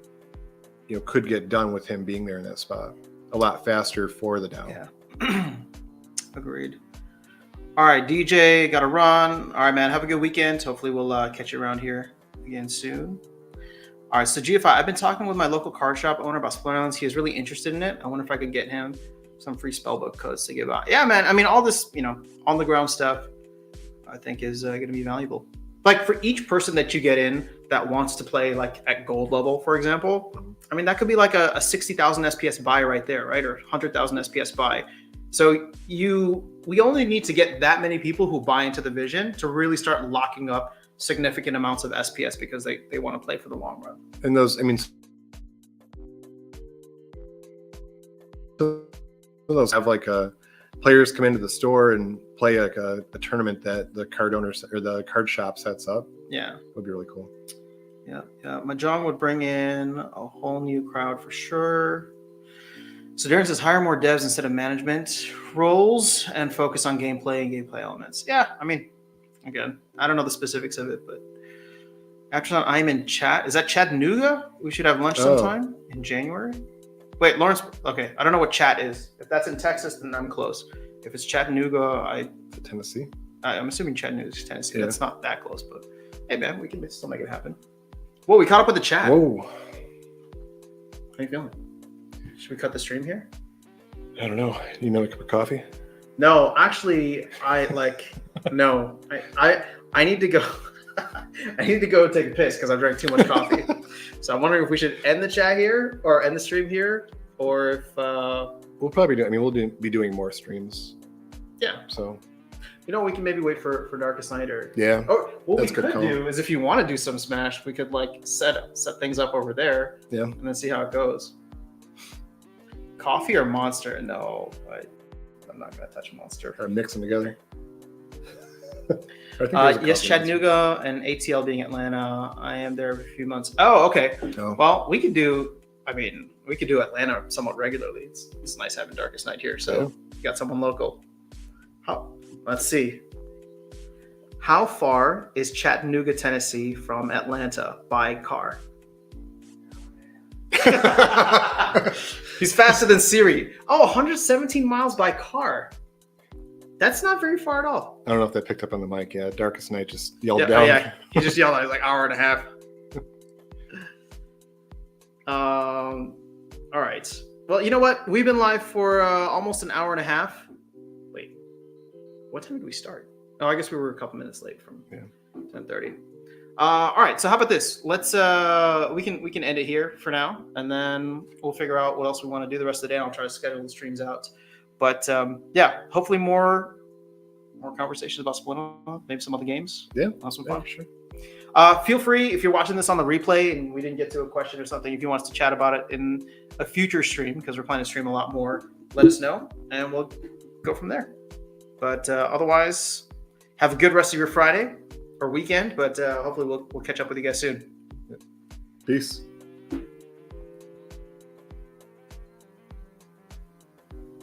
could get done with him being there in that spot a lot faster for the DAO. Yeah. Agreed. All right, DJ, got to run. All right, man, have a good weekend. Hopefully we'll catch you around here again soon. All right, so GFI, I've been talking with my local card shop owner about Splinter Royale. He is really interested in it. I wonder if I could get him some free spellbook codes to give out. Yeah, man. I mean, all this, on the ground stuff, I think is going to be valuable. Like for each person that you get in that wants to play like at gold level, for example, I mean, that could be like a 60,000 SPS buy right there, right? Or 100,000 SPS buy. So we only need to get that many people who buy into the vision to really start locking up significant amounts of SPS because they want to play for the long run. And those, I mean, those have like players come into the store and play like a tournament that the card owners or the card shop sets up. Yeah, would be really cool. Yeah. Mahjong would bring in a whole new crowd for sure. So Darren says hire more devs instead of management roles and focus on gameplay and gameplay elements. Yeah, I mean, again, I don't know the specifics of it, but after that, I'm in chat. Is that Chattanooga? We should have lunch sometime in January. Wait, Lawrence. Okay, I don't know what chat is. If that's in Texas, then I'm close. If it's Chattanooga, Tennessee. I'm assuming Chattanooga is Tennessee. Yeah. That's not that close, but hey, man, we can still make it happen. Whoa, we caught up with the chat. Whoa. How you feeling? Should we cut the stream here? I don't know. You know, a cup of coffee? No, actually, no. I need to go. I need to go take a piss because I drank too much coffee. So I'm wondering if we should end the chat here or end the stream here, or if we'll probably do. I mean, we'll be doing more streams. Yeah. So. We can maybe wait for Darkest Night or yeah. Or what we could call. do is if you want to do some Smash, we could like set things up over there. Yeah. And then see how it goes. Coffee or Monster? No, I'm not gonna touch Monster. Or mix them together. Yes, Chattanooga and ATL being Atlanta. I am there every few months. Oh, okay. Oh. Well, we could do Atlanta somewhat regularly. It's nice having Darkest Night here. So you got someone local. Let's see. How far is Chattanooga, Tennessee from Atlanta by car? He's faster than Siri. Oh, 117 miles by car. That's not very far at all. I don't know if that picked up on the mic. Yeah, Darkest Night just yelled down. Yeah, he just yelled at like hour and a half. All right. Well, you know what? We've been live for almost an hour and a half. Wait, what time did we start? Oh, I guess we were a couple minutes late from 10:30. All right. So how about this? Let's we can end it here for now, and then we'll figure out what else we want to do the rest of the day. I'll try to schedule the streams out. But yeah, hopefully more conversations about Splinter, maybe some other games. Yeah, have some fun. Sure. Feel free if you're watching this on the replay and we didn't get to a question or something. If you want us to chat about it in a future stream, because we're planning to stream a lot more, let us know and we'll go from there. But otherwise, have a good rest of your Friday or weekend. But hopefully we'll catch up with you guys soon. Peace.